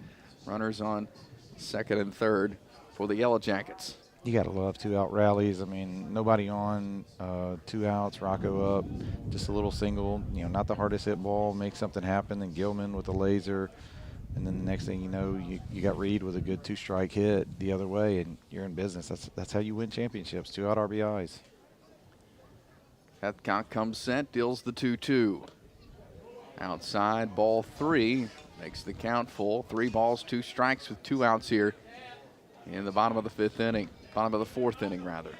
[SPEAKER 1] Runners on second and third for the Yellow Jackets.
[SPEAKER 2] You got to love 2-out rallies. I mean, nobody on, 2 outs, Rocco up, just a little single, not the hardest hit ball, make something happen, and Gilman with a laser. And then the next thing you know, you got Reed with a good 2-strike hit the other way, and you're in business. That's how you win championships, 2-out RBIs.
[SPEAKER 1] Heathcock comes set, deals the 2-2. Outside, ball 3, makes the count full. 3 balls, 2 strikes with 2 outs here in the bottom of the 5th inning. Bottom of the 4th inning, rather.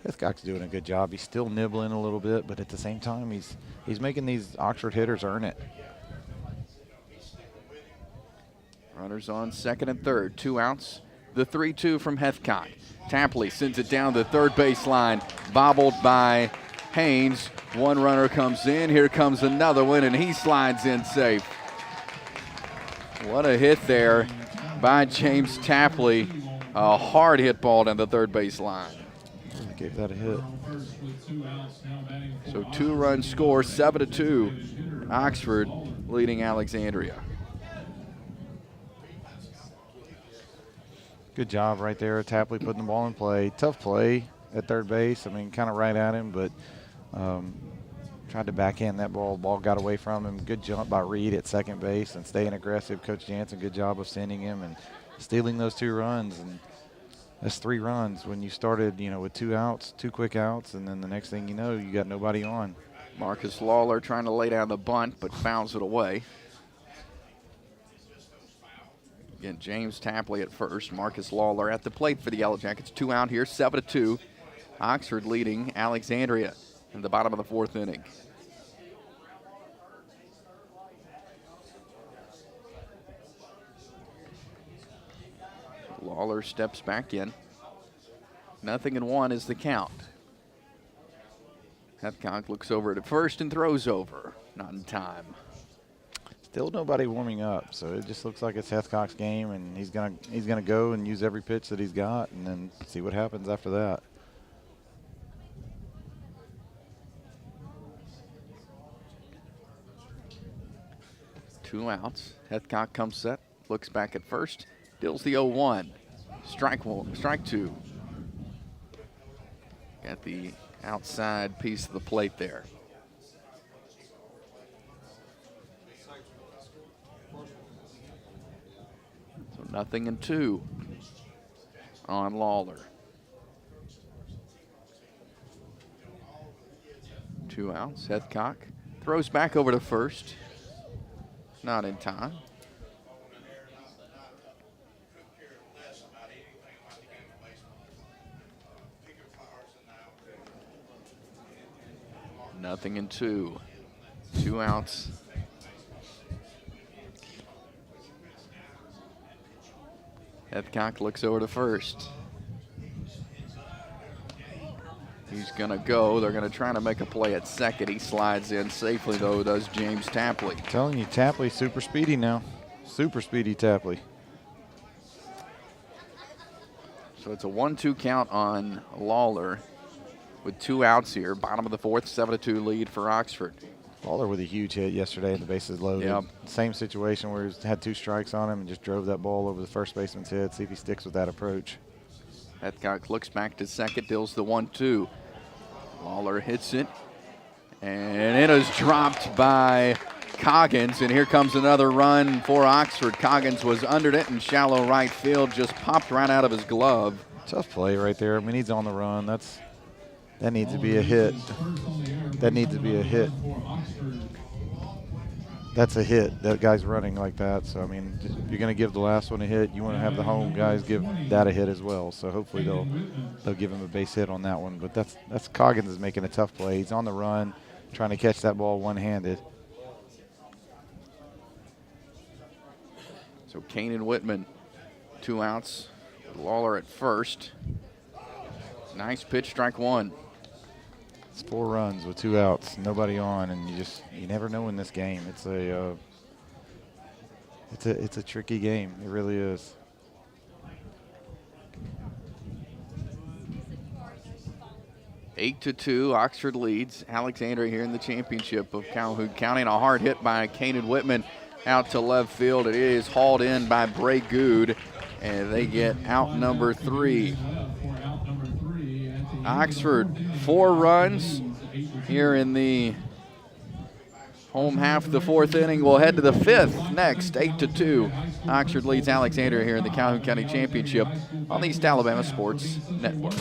[SPEAKER 2] Heathcock's doing a good job. He's still nibbling a little bit, but at the same time, he's making these Oxford hitters earn it.
[SPEAKER 1] Runners on second and third, 2 outs. The 3-2 from Heathcock. Tapley sends it down the third baseline, bobbled by Haynes. 1 runner comes in. Here comes another one, and he slides in safe. What a hit there by James Tapley. A hard hit ball down the third baseline.
[SPEAKER 2] gave that a hit.
[SPEAKER 1] So 2-run score, 7-2. Oxford leading Alexandria.
[SPEAKER 2] Good job right there. Tapley putting the ball in play. Tough play at third base. I mean, kind of right at him, but tried to backhand that ball. Ball got away from him. Good jump by Reed at second base and staying aggressive. Coach Jansen, good job of sending him and stealing those 2 runs. And that's 3 runs when you started, with 2 outs, 2 quick outs, and then the next thing you know, you got nobody on.
[SPEAKER 1] Marcus Lawler trying to lay down the bunt, but fouls it away. Again, James Tapley at first. Marcus Lawler at the plate for the Yellow Jackets. 2 out here, 7-2. Oxford leading Alexandria in the bottom of the 4th inning. Lawler steps back in. 0-1 is the count. Hethcock looks over at first and throws over. Not in time.
[SPEAKER 2] Still nobody warming up, so it just looks like it's Hethcock's game, and he's gonna go and use every pitch that he's got, and then see what happens after that.
[SPEAKER 1] Two outs. Hethcock comes set, looks back at first, deals the 0-1. Strike 2. Got the outside piece of the plate there. So 0-2 on Lawler. 2 outs. Hethcock throws back over to first. Not in time. Nothing in 2. 2 outs. Hethcock looks over to first. He's going to go. They're going to try to make a play at second. He slides in safely, though, does James Tapley.
[SPEAKER 2] I'm telling you, Tapley's super speedy now. Super speedy Tapley.
[SPEAKER 1] So it's a 1-2 count on Lawler with 2 outs here. Bottom of the 4th, 7-2 lead for Oxford.
[SPEAKER 2] Lawler with a huge hit yesterday, the bases loaded.
[SPEAKER 1] Yep.
[SPEAKER 2] Same situation where he had 2 strikes on him and just drove that ball over the first baseman's head. See if he sticks with that approach.
[SPEAKER 1] Hethcock looks back to second, deals the 1-2. Lawler hits it, and it is dropped by Coggins, and here comes another run for Oxford. Coggins was under it in shallow right field, just popped right out of his glove.
[SPEAKER 2] Tough play right there. I mean, he's on the run. That needs to be a hit. That needs to be a hit. That's a hit. That guy's running like that. So, I mean, if you're going to give the last one a hit, you want to have the home guys give that a hit as well. So, hopefully they'll give him a base hit on that one. But that's Coggins is making a tough play. He's on the run, trying to catch that ball one-handed.
[SPEAKER 1] So, Kanan Whitman, 2 outs. Lawler at first. Nice pitch, strike 1.
[SPEAKER 2] It's 4 runs with 2 outs, nobody on, and you never know in this game. It's a tricky game. It really is.
[SPEAKER 1] Eight to 2, Oxford leads Alexandria here in the championship of Calhoun County. And a hard hit by Kanan Whitman out to left field. It is hauled in by Bray Good, and they get out number 3. Oxford, 4 runs here in the home half of the 4th inning. We'll head to the 5th next, 8-2. Oxford leads Alexandria here in the Calhoun County Championship on the East Alabama Sports Network.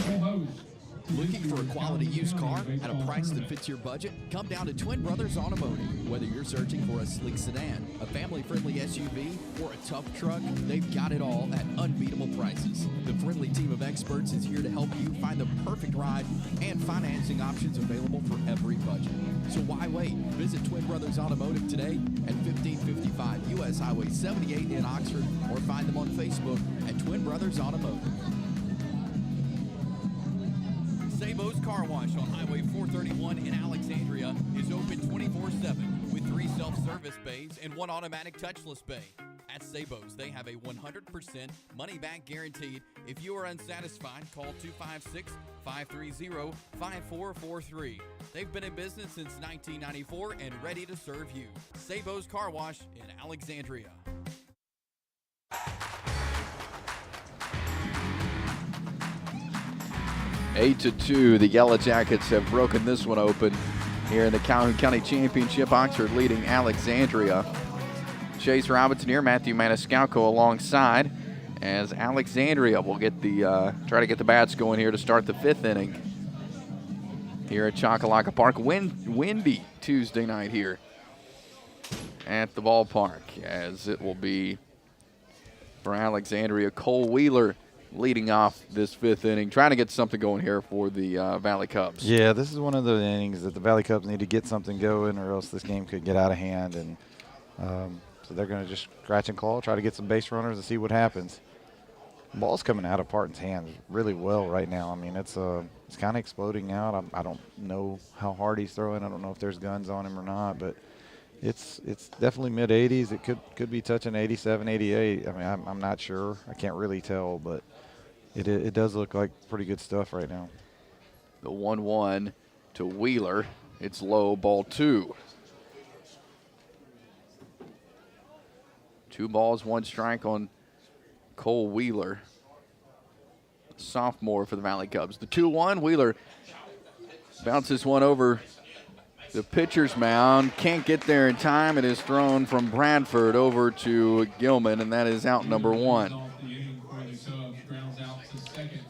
[SPEAKER 3] Looking for a quality used car at a price that fits your budget? Come down to Twin Brothers Automotive. Whether you're searching for a sleek sedan, a family-friendly SUV, or a tough truck, they've got it all at unbeatable prices. The friendly team of experts is here to help you find the perfect ride and financing options available for every budget. So why wait? Visit Twin Brothers Automotive today at 1555 U.S. Highway 78 in Oxford, or find them on Facebook at Twin Brothers Automotive. Sabo's Car Wash on Highway 431 in Alexandria is open 24/7 with 3 self-service bays and 1 automatic touchless bay. At Sabos, they have a 100% money-back guaranteed. If you are unsatisfied, call 256-530-5443. They've been in business since 1994 and ready to serve you. Sabos Car Wash in Alexandria.
[SPEAKER 1] 8-2, the Yellow Jackets have broken this one open here in the Calhoun County Championship. Oxford leading Alexandria. Chase Robinson here, Matthew Maniscalco alongside, as Alexandria will get the try to get the bats going here to start the 5th inning here at Chocolaca Park. Windy Tuesday night here at the ballpark, as it will be for Alexandria. Cole Wheeler leading off this 5th inning, trying to get something going here for the Valley Cubs.
[SPEAKER 2] Yeah, this is one of the innings that the Valley Cubs need to get something going, or else this game could get out of hand. And so they're going to just scratch and claw, try to get some base runners and see what happens. The ball's coming out of Parton's hands really well right now. I mean, it's kind of exploding out. I don't know how hard he's throwing. I don't know if there's guns on him or not, but it's definitely mid-80s. It could be touching 87, 88. I mean, I'm not sure. I can't really tell, but it does look like pretty good stuff right now.
[SPEAKER 1] The 1-1 to Wheeler. It's low, ball 2. 2 balls, 1 strike on Cole Wheeler, sophomore for the Valley Cubs. The 2-1, Wheeler bounces one over the pitcher's mound. Can't get there in time. It is thrown from Bradford over to Gilman, and that is out number 1.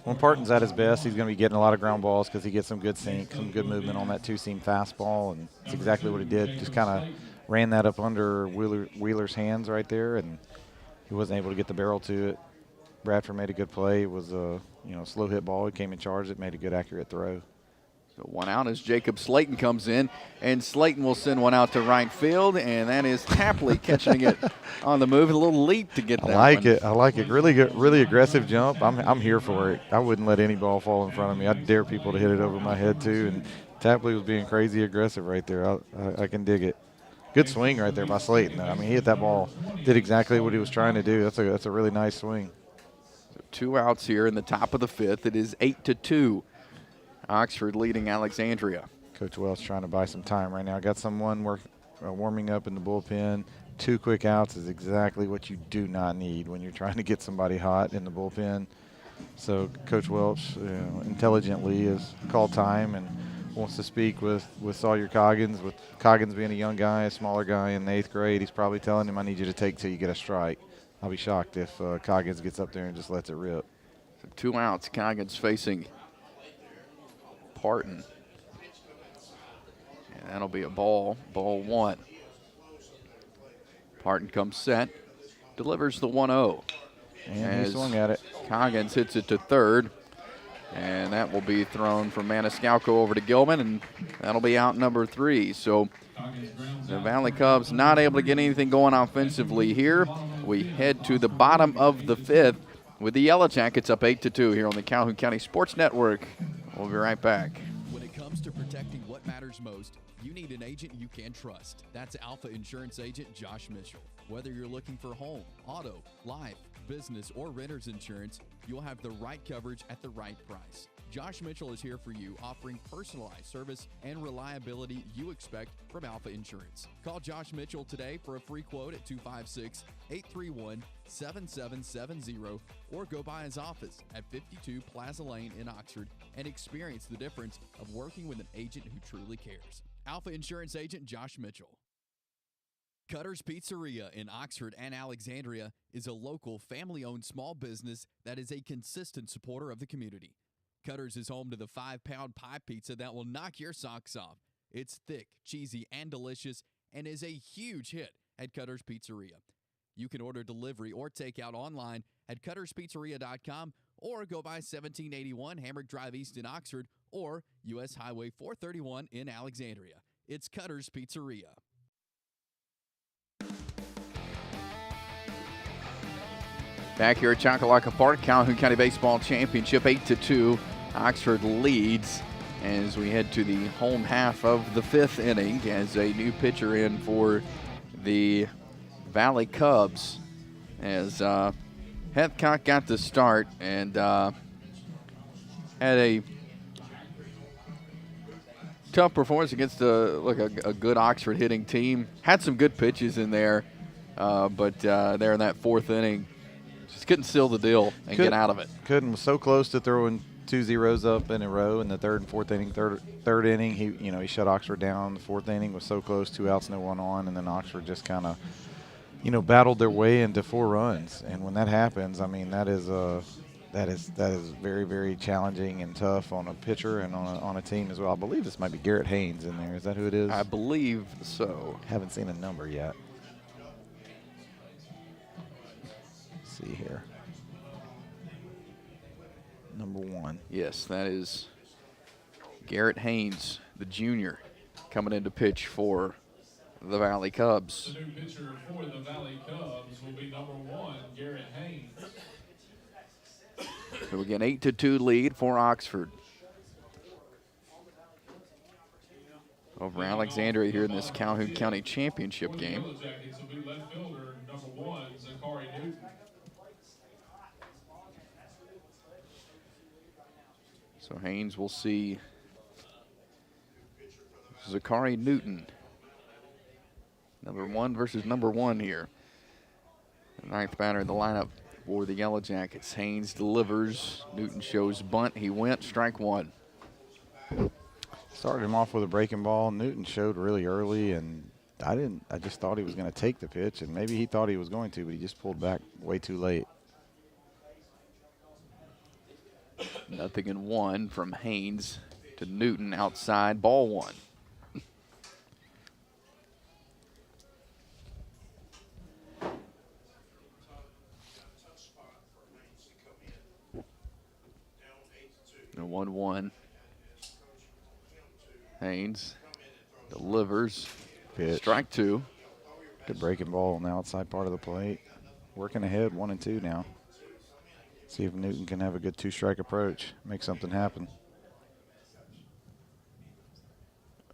[SPEAKER 2] When Parton's at his best, he's going to be getting a lot of ground balls because he gets some good sink, some good movement on that 2-seam fastball, and that's exactly what he did. Just kind of ran that up under Wheeler's hands right there, and he wasn't able to get the barrel to it. Bradford made a good play. It was a slow hit ball. He came and charged it, made a good accurate throw.
[SPEAKER 1] So 1 out as Jacob Slayton comes in, and Slayton will send one out to right field, and that is Tapley catching it on the move. A little leap to get that one.
[SPEAKER 2] I like it. Really good, really aggressive jump. I'm here for it. I wouldn't let any ball fall in front of me. I'd dare people to hit it over my head too, and Tapley was being crazy aggressive right there. I can dig it. Good swing right there by Slayton, though. I mean, he hit that ball, did exactly what he was trying to do. That's a really nice swing.
[SPEAKER 1] So 2 outs here in the top of the 5th. It is 8-2. Oxford leading Alexandria.
[SPEAKER 2] Coach Welch trying to buy some time right now. Got someone warming up in the bullpen. 2 quick outs is exactly what you do not need when you're trying to get somebody hot in the bullpen. So Coach Welch intelligently has called time and wants to speak with Sawyer Coggins. With Coggins being a young guy, a smaller guy in the 8th grade, he's probably telling him, I need you to take till you get a strike. I'll be shocked if Coggins gets up there and just lets it rip.
[SPEAKER 1] So 2 outs. Coggins facing Parton. And that'll be a ball 1. Parton comes set, delivers the 1-0.
[SPEAKER 2] And he swung at it.
[SPEAKER 1] Coggins hits it to third. And that will be thrown from Maniscalco over to Gilman, and that'll be out number 3. So the Valley Cubs not able to get anything going offensively here. We head to the bottom of the 5th with the Yellow Jackets up 8-2 here on the Calhoun County Sports Network. We'll be right back.
[SPEAKER 3] When it comes to protecting what matters most, you need an agent you can trust. That's Alpha Insurance Agent Josh Mitchell. Whether you're looking for home, auto, life, business, or renter's insurance, you'll have the right coverage at the right price. Josh Mitchell is here for you, offering personalized service and reliability you expect from Alpha Insurance. Call Josh Mitchell today for a free quote at 256-831-7770 or go by his office at 52 Plaza Lane in Oxford and experience the difference of working with an agent who truly cares. Alpha Insurance Agent Josh Mitchell. Cutter's Pizzeria in Oxford and Alexandria is a local family-owned small business that is a consistent supporter of the community. Cutter's is home to the 5-pound pie pizza that will knock your socks off. It's thick, cheesy, and delicious, and is a huge hit at Cutter's Pizzeria. You can order delivery or takeout online at cutterspizzeria.com or go by 1781 Hamrick Drive East in Oxford or U.S. Highway 431 in Alexandria. It's Cutter's Pizzeria.
[SPEAKER 1] Back here at Chocolaca Park, Calhoun County Baseball Championship, 8-2. Oxford leads as we head to the home half of the 5th inning as a new pitcher in for the Valley Cubs. as Heathcock got the start and had a tough performance against a good Oxford hitting team. Had some good pitches in there, but there in that fourth inning, just couldn't seal the deal and get out of it.
[SPEAKER 2] Couldn't. Was so close to throwing 2 zeros up in a row in the third and fourth inning. Third inning, he shut Oxford down. The fourth inning was so close, 2 outs, no one on, and then Oxford just kind of, battled their way into 4 runs. And when that happens, I mean, that is very, very challenging and tough on a pitcher and on a team as well. I believe this might be Garrett Haynes in there. Is that who it is?
[SPEAKER 1] I believe so.
[SPEAKER 2] Haven't seen a number yet. Let's see here. Number 1.
[SPEAKER 1] Yes, that is Garrett Haynes, the junior, coming in to pitch for the Valley Cubs.
[SPEAKER 4] The new pitcher for the Valley Cubs will be number 1, Garrett Haynes.
[SPEAKER 1] So again, 8-2 lead for Oxford over Alexandria here in this Calhoun County Championship game.
[SPEAKER 4] Yellow Jackets will be left fielder number 1, Zachary Newton.
[SPEAKER 1] So Haynes will see Zachary Newton, number 1 versus number 1 here. The 9th batter in the lineup for the Yellow Jackets. Haynes delivers. Newton shows bunt. He went, strike 1.
[SPEAKER 2] Started him off with a breaking ball. Newton showed really early, and I just thought he was going to take the pitch, and maybe he thought he was going to, but he just pulled back way too late.
[SPEAKER 1] 0-1 from Haynes to Newton outside, ball 1. The 1-1. Haynes delivers.
[SPEAKER 2] Pitch.
[SPEAKER 1] Strike 2.
[SPEAKER 2] Good breaking ball on the outside part of the plate. Working ahead, 1-2 now. See if Newton can have a good 2-strike approach, make something happen.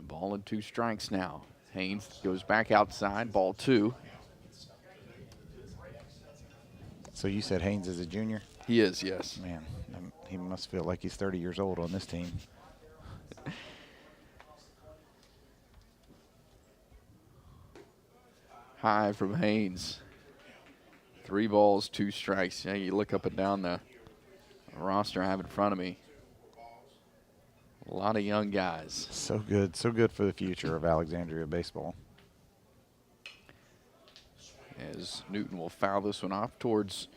[SPEAKER 1] Ball and 2 strikes now. Haynes goes back outside, ball 2.
[SPEAKER 2] So you said Haynes is a junior?
[SPEAKER 1] He is, yes.
[SPEAKER 2] Man, he must feel like he's 30 years old on this team.
[SPEAKER 1] High from Haynes. 3 balls, 2 strikes. Yeah, you look up and down the roster I have in front of me. A lot of young guys.
[SPEAKER 2] So good for the future of Alexandria baseball.
[SPEAKER 1] As Newton will foul this one off towards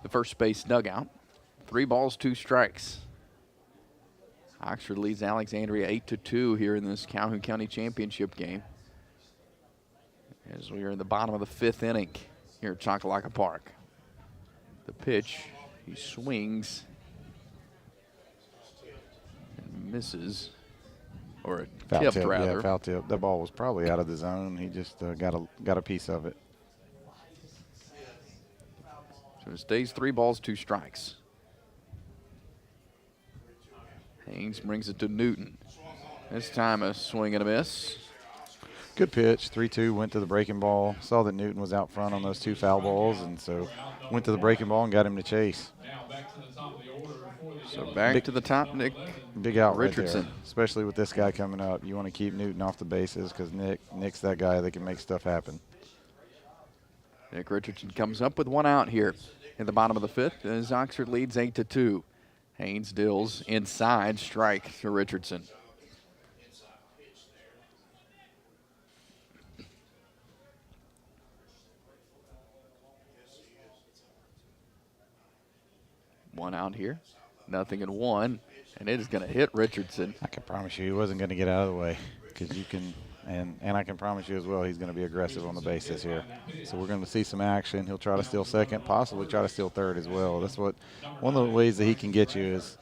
[SPEAKER 1] the first base dugout. 3 balls, 2 strikes. Oxford leads Alexandria 8-2 here in this Calhoun County Championship game. As we are in the bottom of the 5th inning here at Chocolaca Park. The pitch, he swings and misses, or a
[SPEAKER 2] Foul
[SPEAKER 1] tip rather.
[SPEAKER 2] Yeah, foul tip. That ball was probably out of the zone. He just got a piece of it.
[SPEAKER 1] So it stays 3 balls, 2 strikes. Haynes brings it to Newton. This time a swing and a miss.
[SPEAKER 2] Good pitch, 3-2, went to the breaking ball. Saw that Newton was out front on those 2 foul balls, and so went to the breaking ball and got him to chase.
[SPEAKER 4] Now back to the top of the order for the
[SPEAKER 1] So
[SPEAKER 4] Yellow
[SPEAKER 1] back to the top, Nick.
[SPEAKER 2] Big out
[SPEAKER 1] Richardson.
[SPEAKER 2] right there, especially with this guy coming up. You want to keep Newton off the bases because Nick's that guy that can make stuff happen.
[SPEAKER 1] Nick Richardson comes up with 1 out here in the bottom of the 5th as Oxford leads 8-2. Haynes deals inside, strike to Richardson. One out here, 0-1, and it is going to hit Richardson.
[SPEAKER 2] I can promise you he wasn't going to get out of the way because you can, and I can promise you as well he's going to be aggressive on the bases here. So we're going to see some action. He'll try to steal second, possibly try to steal third as well. That's one of the ways that he can get you is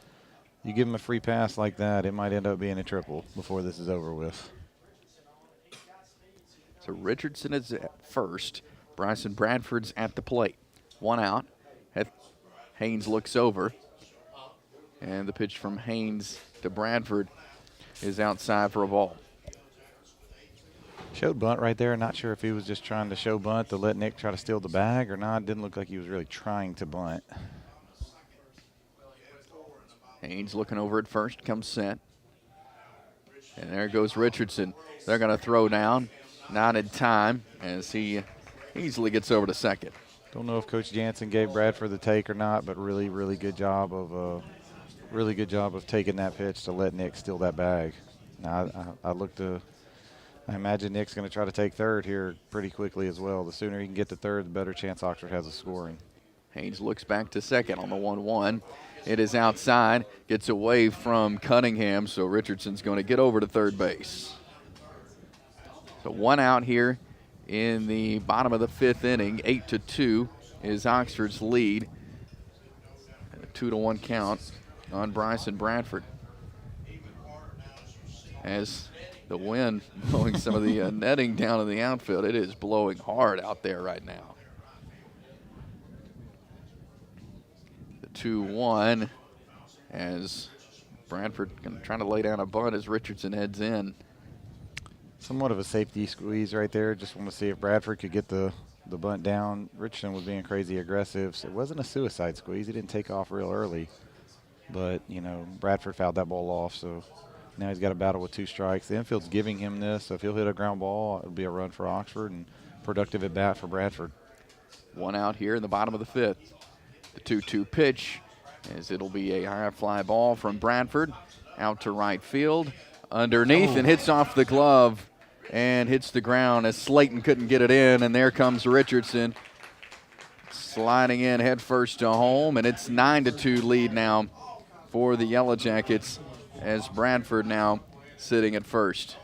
[SPEAKER 2] you give him a free pass like that, it might end up being a triple before this is over with.
[SPEAKER 1] So Richardson is at first. Bryson Bradford's at the plate. 1 out. Haynes looks over. And the pitch from Haynes to Bradford is outside for a ball.
[SPEAKER 2] Showed bunt right there. Not sure if he was just trying to show bunt to let Nick try to steal the bag or not. Didn't look like he was really trying to bunt.
[SPEAKER 1] Haynes looking over at first, comes set. And there goes Richardson. They're going to throw down. Not in time as he easily gets over to second.
[SPEAKER 2] Don't know if Coach Jansen gave Bradford the take or not, but really good job of taking that pitch to let Nick steal that bag. Now I imagine Nick's going to try to take third here pretty quickly as well. The sooner he can get to third, the better chance Oxford has of scoring.
[SPEAKER 1] Haynes looks back to second on the 1-1. It is outside, gets away from Cunningham, so Richardson's going to get over to third base. So one out here in the bottom of the fifth inning. 8-2 is Oxford's lead. And a 2-1 count on Bryson Bradford. As the wind blowing some of the netting down in the outfield, it is blowing hard out there right now. The 2-1 as Bradford trying to lay down a bunt as Richardson heads in.
[SPEAKER 2] Somewhat of a safety squeeze right there. Just want to see if Bradford could get the bunt down. Richardson was being crazy aggressive. So it wasn't a suicide squeeze. He didn't take off real early. But, you know, Bradford fouled that ball off. So now he's got a battle with 2 strikes. The infield's giving him this. So if he'll hit a ground ball, it'll be a run for Oxford and productive at bat for Bradford.
[SPEAKER 1] One out here in the bottom of the fifth. The 2-2 pitch as it'll be a high fly ball from Bradford out to right field. Underneath and hits off the glove and hits the ground as Slayton couldn't get it in, and there comes Richardson sliding in head first to home, and it's 9-2 lead now for the Yellow Jackets as Bradford now sitting at first.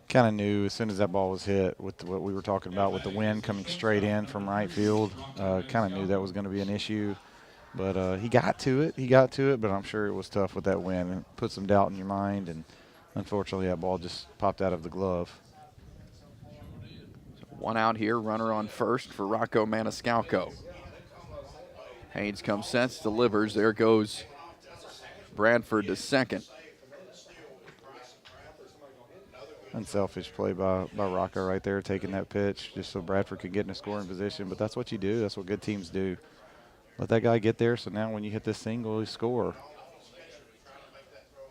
[SPEAKER 2] Kind of knew as soon as that ball was hit with what we were talking about with the wind coming straight in from right field, kind of knew that was going to be an issue. But he got to it, but I'm sure it was tough with that wind. It puts some doubt in your mind, and unfortunately that ball just popped out of the glove.
[SPEAKER 1] So one out here, runner on first for Rocco Maniscalco. Haynes comes, sets, delivers. There goes Bradford to second.
[SPEAKER 2] Unselfish play by Rocco right there, taking that pitch just so Bradford could get in a scoring position. But that's what you do. That's what good teams do. Let that guy get there, so now when you hit this single, you score.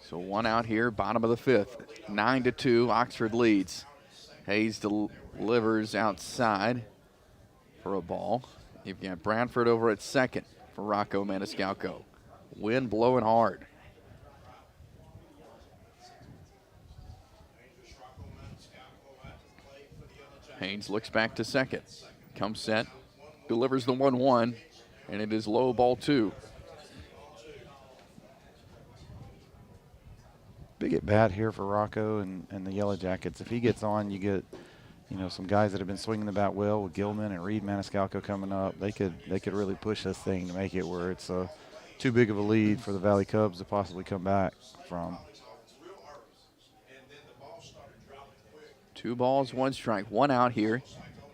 [SPEAKER 1] So one out here, bottom of the fifth. 9-2, Oxford leads. Hayes delivers outside for a ball. You've got Bradford over at second for Rocco Maniscalco. Wind blowing hard. Haynes looks back to second. Comes set, delivers the 1-1, and it is low, ball 2.
[SPEAKER 2] Big at bat here for Rocco and the Yellow Jackets. If he gets on, you get, you know, some guys that have been swinging the bat well with Gilman and Reed Maniscalco coming up. They could really push this thing to make it where it's too big of a lead for the Valley Cubs to possibly come back from.
[SPEAKER 1] 2 balls, 1 strike, 1 out here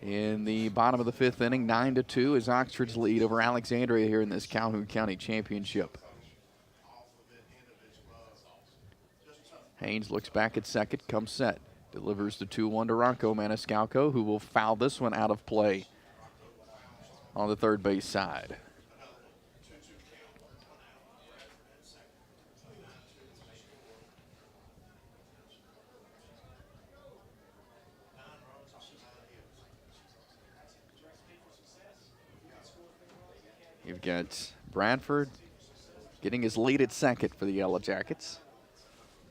[SPEAKER 1] in the bottom of the fifth inning. 9-2 is Oxford's lead over Alexnadria here in this Calhoun County Championship. Haynes looks back at second, comes set, delivers the 2-1 to Rocco Maniscalco, who will foul this one out of play on the third base side. You've got Bradford getting his lead at second for the Yellow Jackets.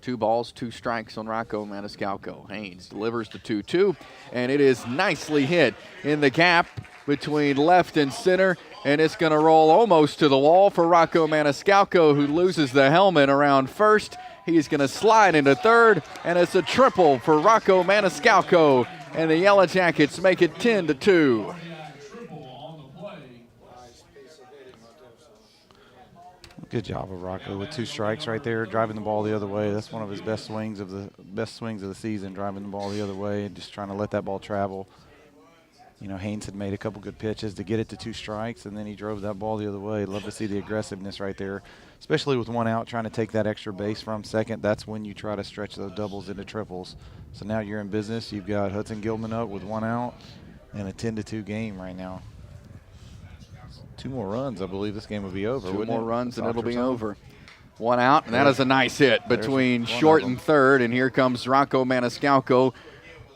[SPEAKER 1] 2 balls, 2 strikes on Rocco Maniscalco. Haynes delivers the 2-2, and it is nicely hit in the gap between left and center, and it's going to roll almost to the wall for Rocco Maniscalco, who loses the helmet around first. He's going to slide into third, and it's a triple for Rocco Maniscalco, and the Yellow Jackets make it 10-2.
[SPEAKER 2] Good job of Rocco with 2 strikes right there, driving the ball the other way. That's one of his best swings of the season, driving the ball the other way and just trying to let that ball travel. Haynes had made a couple good pitches to get it to 2 strikes, and then he drove that ball the other way. Love to see the aggressiveness right there, especially with 1 out, trying to take that extra base from second. That's when you try to stretch those doubles into triples. So now you're in business. You've got Hudson Gilman up with 1 out and a 10-2 game right now. 2 more runs, I believe this game will be over.
[SPEAKER 1] 2 more runs and it'll be over. 1 out, and that is a nice hit between
[SPEAKER 2] There's
[SPEAKER 1] short and third, and here comes Rocco Maniscalco,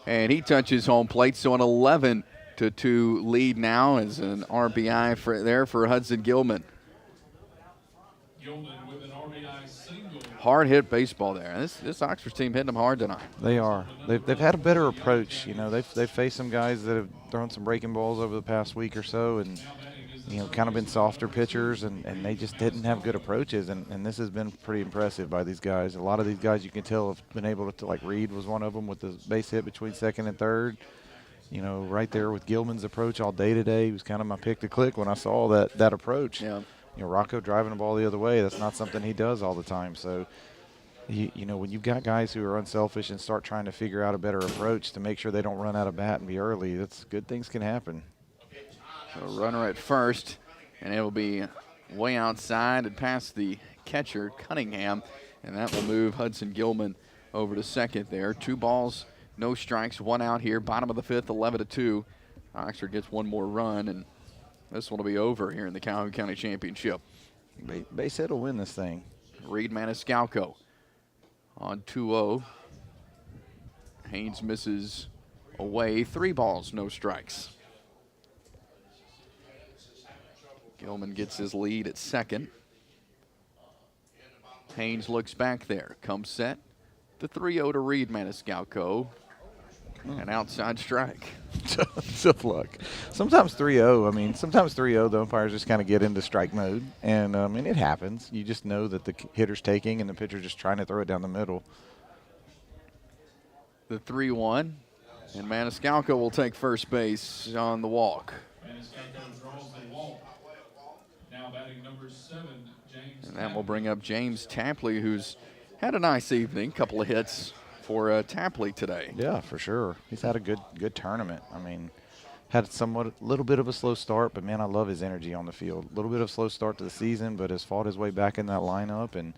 [SPEAKER 1] and he touches home plate, so an 11-2 lead now is an RBI for Hudson Gilman.
[SPEAKER 4] Gilman with an RBI single.
[SPEAKER 1] Hard hit baseball there. This Oxford team hitting them hard tonight.
[SPEAKER 2] They are. They've had a better approach. They've faced some guys that have thrown some breaking balls over the past week or so, and kind of been softer pitchers, and they just didn't have good approaches, and this has been pretty impressive by these guys. A lot of these guys you can tell have been able to, like Reed was one of them with the base hit between second and third. Right there with Gilman's approach all day today. He was kind of my pick to click when I saw that approach.
[SPEAKER 1] Yeah.
[SPEAKER 2] Rocco driving the ball the other way, that's not something he does all the time. So, when you've got guys who are unselfish and start trying to figure out a better approach to make sure they don't run out of bat and be early, that's good things can happen.
[SPEAKER 1] So runner at first, and it will be way outside and past the catcher, Cunningham, and that will move Hudson Gilman over to second there. 2 balls, no strikes, 1 out here. Bottom of the 5th, 11-2. Oxford gets 1 more run, and this one will be over here in the Calhoun County Championship.
[SPEAKER 2] Base hit will win this thing.
[SPEAKER 1] Reed Maniscalco on 2-0. Haynes misses away. 3 balls, no strikes. Gilman gets his lead at second. Haynes looks back there, comes set. The 3-0 to Reed Maniscalco. An outside strike.
[SPEAKER 2] Tough luck. Sometimes 3-0, the umpires just kind of get into strike mode. And it happens. You just know that the hitter's taking and the pitcher just trying to throw it down the middle.
[SPEAKER 1] The 3-1. And Maniscalco will take first base on the walk.
[SPEAKER 4] Maniscalco draws the walk. Now batting number 7, James.
[SPEAKER 1] And that will bring up James Tapley, who's had a nice evening. Couple of hits for Tapley today.
[SPEAKER 2] Yeah, for sure. He's had a good tournament. Had a little bit of a slow start, but man, I love his energy on the field. A little bit of a slow start to the season, but has fought his way back in that lineup and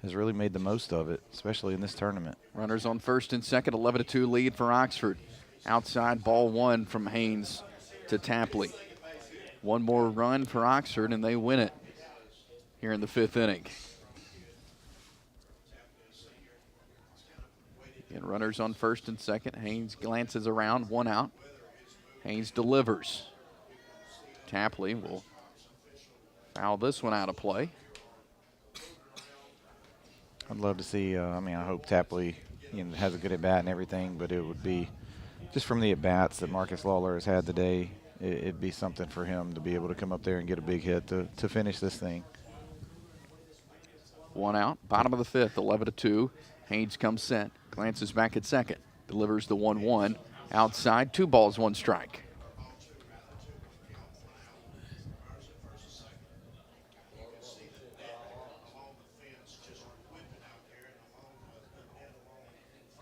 [SPEAKER 2] has really made the most of it, especially in this tournament.
[SPEAKER 1] Runners on first and second, 11-2 lead for Oxford. Outside ball 1 from Haynes to Tapley. 1 more run for Oxford, and they win it here in the 5th inning. And runners on first and second. Haynes glances around, 1 out. Haynes delivers. Tapley will foul this one out of play.
[SPEAKER 2] I'd love to see, I hope Tapley has a good at-bat and everything, but it would be, just from the at-bats that Marcus Lawler has had today, it'd be something for him to be able to come up there and get a big hit to finish this thing.
[SPEAKER 1] 1 out, bottom of the 5th, 11-2. Haynes comes set, glances back at second, delivers the 1-1. Outside, 2 balls, 1 strike.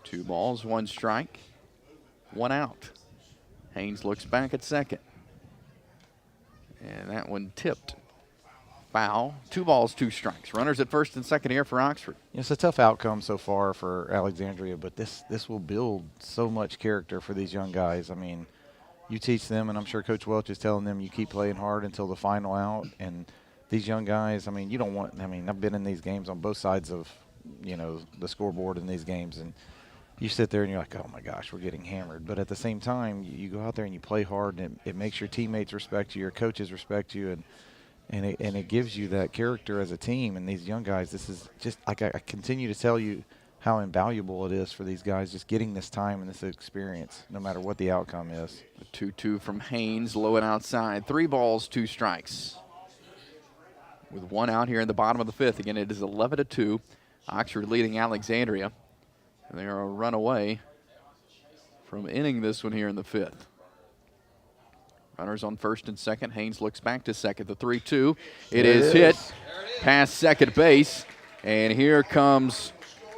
[SPEAKER 1] Two balls, 1 strike, 1 out. Haynes looks back at second. And that one tipped. Foul. 2 balls, 2 strikes. Runners at first and second here for Oxford.
[SPEAKER 2] It's a tough outcome so far for Alexandria, but this will build so much character for these young guys. You teach them, and I'm sure Coach Welch is telling them, you keep playing hard until the final out. And these young guys, you don't want – I've been in these games on both sides of, the scoreboard in these games, and you sit there and you're like, oh, my gosh, we're getting hammered. But at the same time, you go out there and you play hard, and it makes your teammates respect you, your coaches respect you, and it gives you that character as a team. And these young guys, this is just like I continue to tell you how invaluable it is for these guys just getting this time and this experience, no matter what the outcome is.
[SPEAKER 1] The 2-2 from Haynes, low and outside. 3 balls, 2 strikes. With 1 out here in the bottom of the 5th. Again, it is 11-2. Oxford leading Alexandria. And they are a run away from ending this one here in the 5th. Runners on first and second. Haynes looks back to second. The 3-2. It is hit past second base. And here comes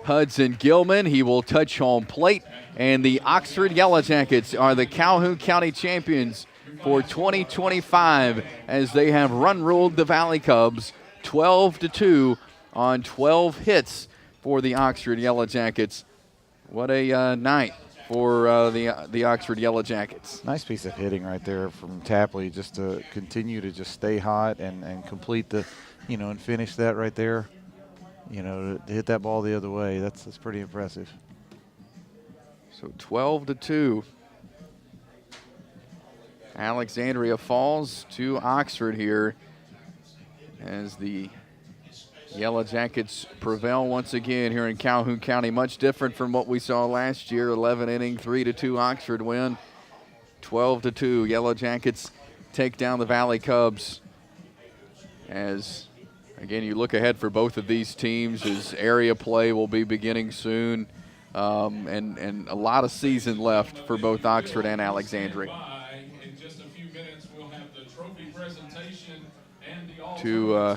[SPEAKER 1] Hudson Gilman. He will touch home plate. And the Oxford Yellow Jackets are the Calhoun County champions for 2025 as they have run-ruled the Valley Cubs 12-2 on 12 hits for the Oxford Yellow Jackets. What a night for the Oxford Yellow Jackets.
[SPEAKER 2] Nice piece of hitting right there from Tapley, just to continue to just stay hot and complete the, and finish that right there. To hit that ball the other way, that's pretty impressive.
[SPEAKER 1] So 12-2. Alexandria falls to Oxford here as the Yellow Jackets prevail once again here in Calhoun County. Much different from what we saw last year. 11 inning, 3-2 Oxford win. 12-2 Yellow Jackets take down the Valley Cubs. As, again, you look ahead for both of these teams as area play will be beginning soon. And a lot of season left for both Oxford and Alexandria.
[SPEAKER 4] In just a few minutes, we'll have the trophy presentation and the
[SPEAKER 1] Two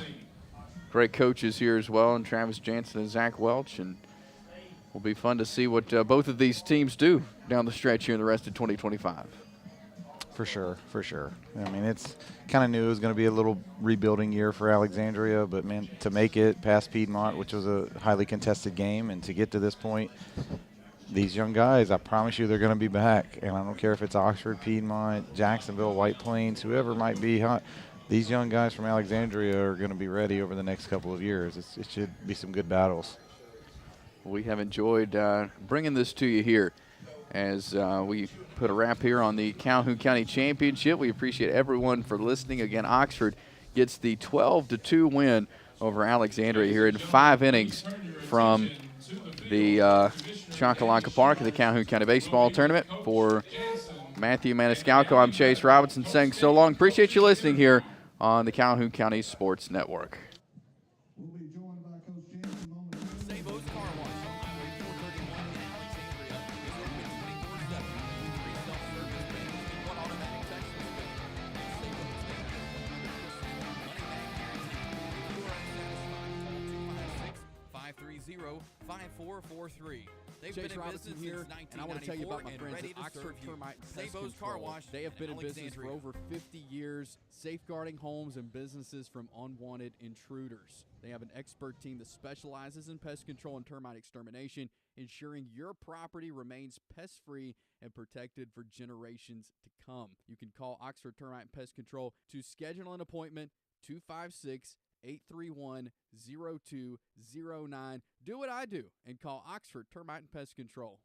[SPEAKER 1] great coaches here as well, and Travis Jansen and Zach Welch, and will be fun to see what both of these teams do down the stretch here in the rest of 2025.
[SPEAKER 2] For sure. I mean, it's kind of knew it was going to be a little rebuilding year for Alexandria, but, man, to make it past Piedmont, which was a highly contested game, and to get to this point, these young guys, I promise you they're going to be back. And I don't care if it's Oxford, Piedmont, Jacksonville, White Plains, whoever might be. These young guys from Alexandria are going to be ready over the next couple of years. It should be some good battles.
[SPEAKER 1] We have enjoyed bringing this to you here as we put a wrap here on the Calhoun County Championship. We appreciate everyone for listening. Again, Oxford gets the 12-2 win over Alexandria here in 5 innings from the Choccolocco Park of the Calhoun County Baseball Tournament. For Matthew Maniscalco, I'm Chase Robinson saying so long. Appreciate you listening here on the Calhoun County Sports Network.
[SPEAKER 3] They've
[SPEAKER 5] Chase
[SPEAKER 3] been in
[SPEAKER 5] Robinson
[SPEAKER 3] business
[SPEAKER 5] here,
[SPEAKER 3] since
[SPEAKER 5] and I want to tell you about my friends
[SPEAKER 3] ready
[SPEAKER 5] at
[SPEAKER 3] to
[SPEAKER 5] Oxford
[SPEAKER 3] serve you.
[SPEAKER 5] Termite and Pest
[SPEAKER 3] Sabos Car
[SPEAKER 5] Control.
[SPEAKER 3] Wash.
[SPEAKER 5] They have been in
[SPEAKER 3] in
[SPEAKER 5] business for
[SPEAKER 3] Alexandria.
[SPEAKER 5] over 50 years, safeguarding homes and businesses from unwanted intruders. They have an expert team that specializes in pest control and termite extermination, ensuring your property remains pest-free and protected for generations to come. You can call Oxford Termite and Pest Control to schedule an appointment, 256-831-0209. Do what I do and call Oxford Termite and Pest Control.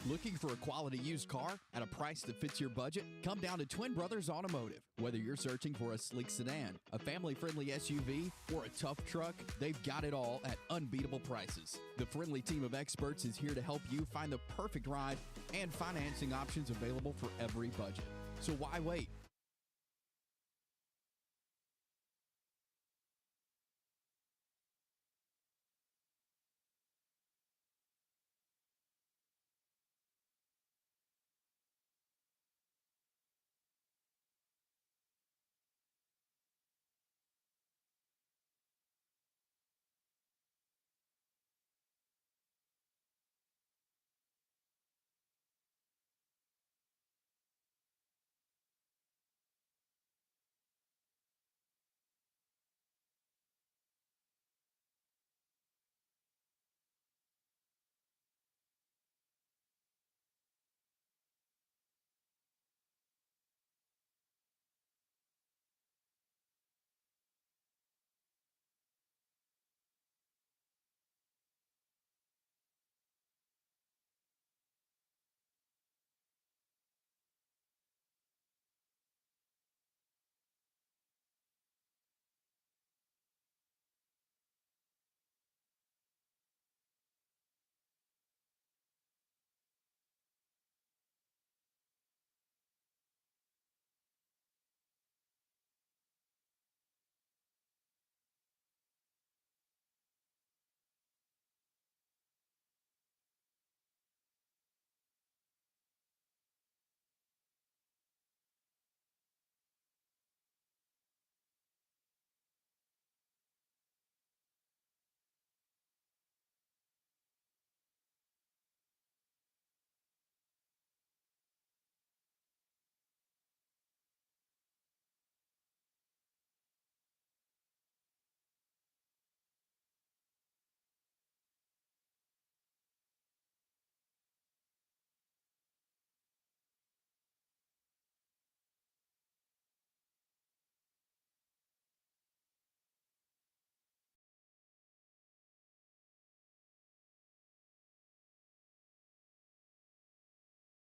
[SPEAKER 3] Looking for a quality used car at a price that fits your budget? Come down to Twin Brothers Automotive. Whether you're searching for a sleek sedan, a family-friendly SUV, or a tough truck, they've got it all at unbeatable prices. The friendly team of experts is here to help you find the perfect ride and financing options available for every budget. So why wait?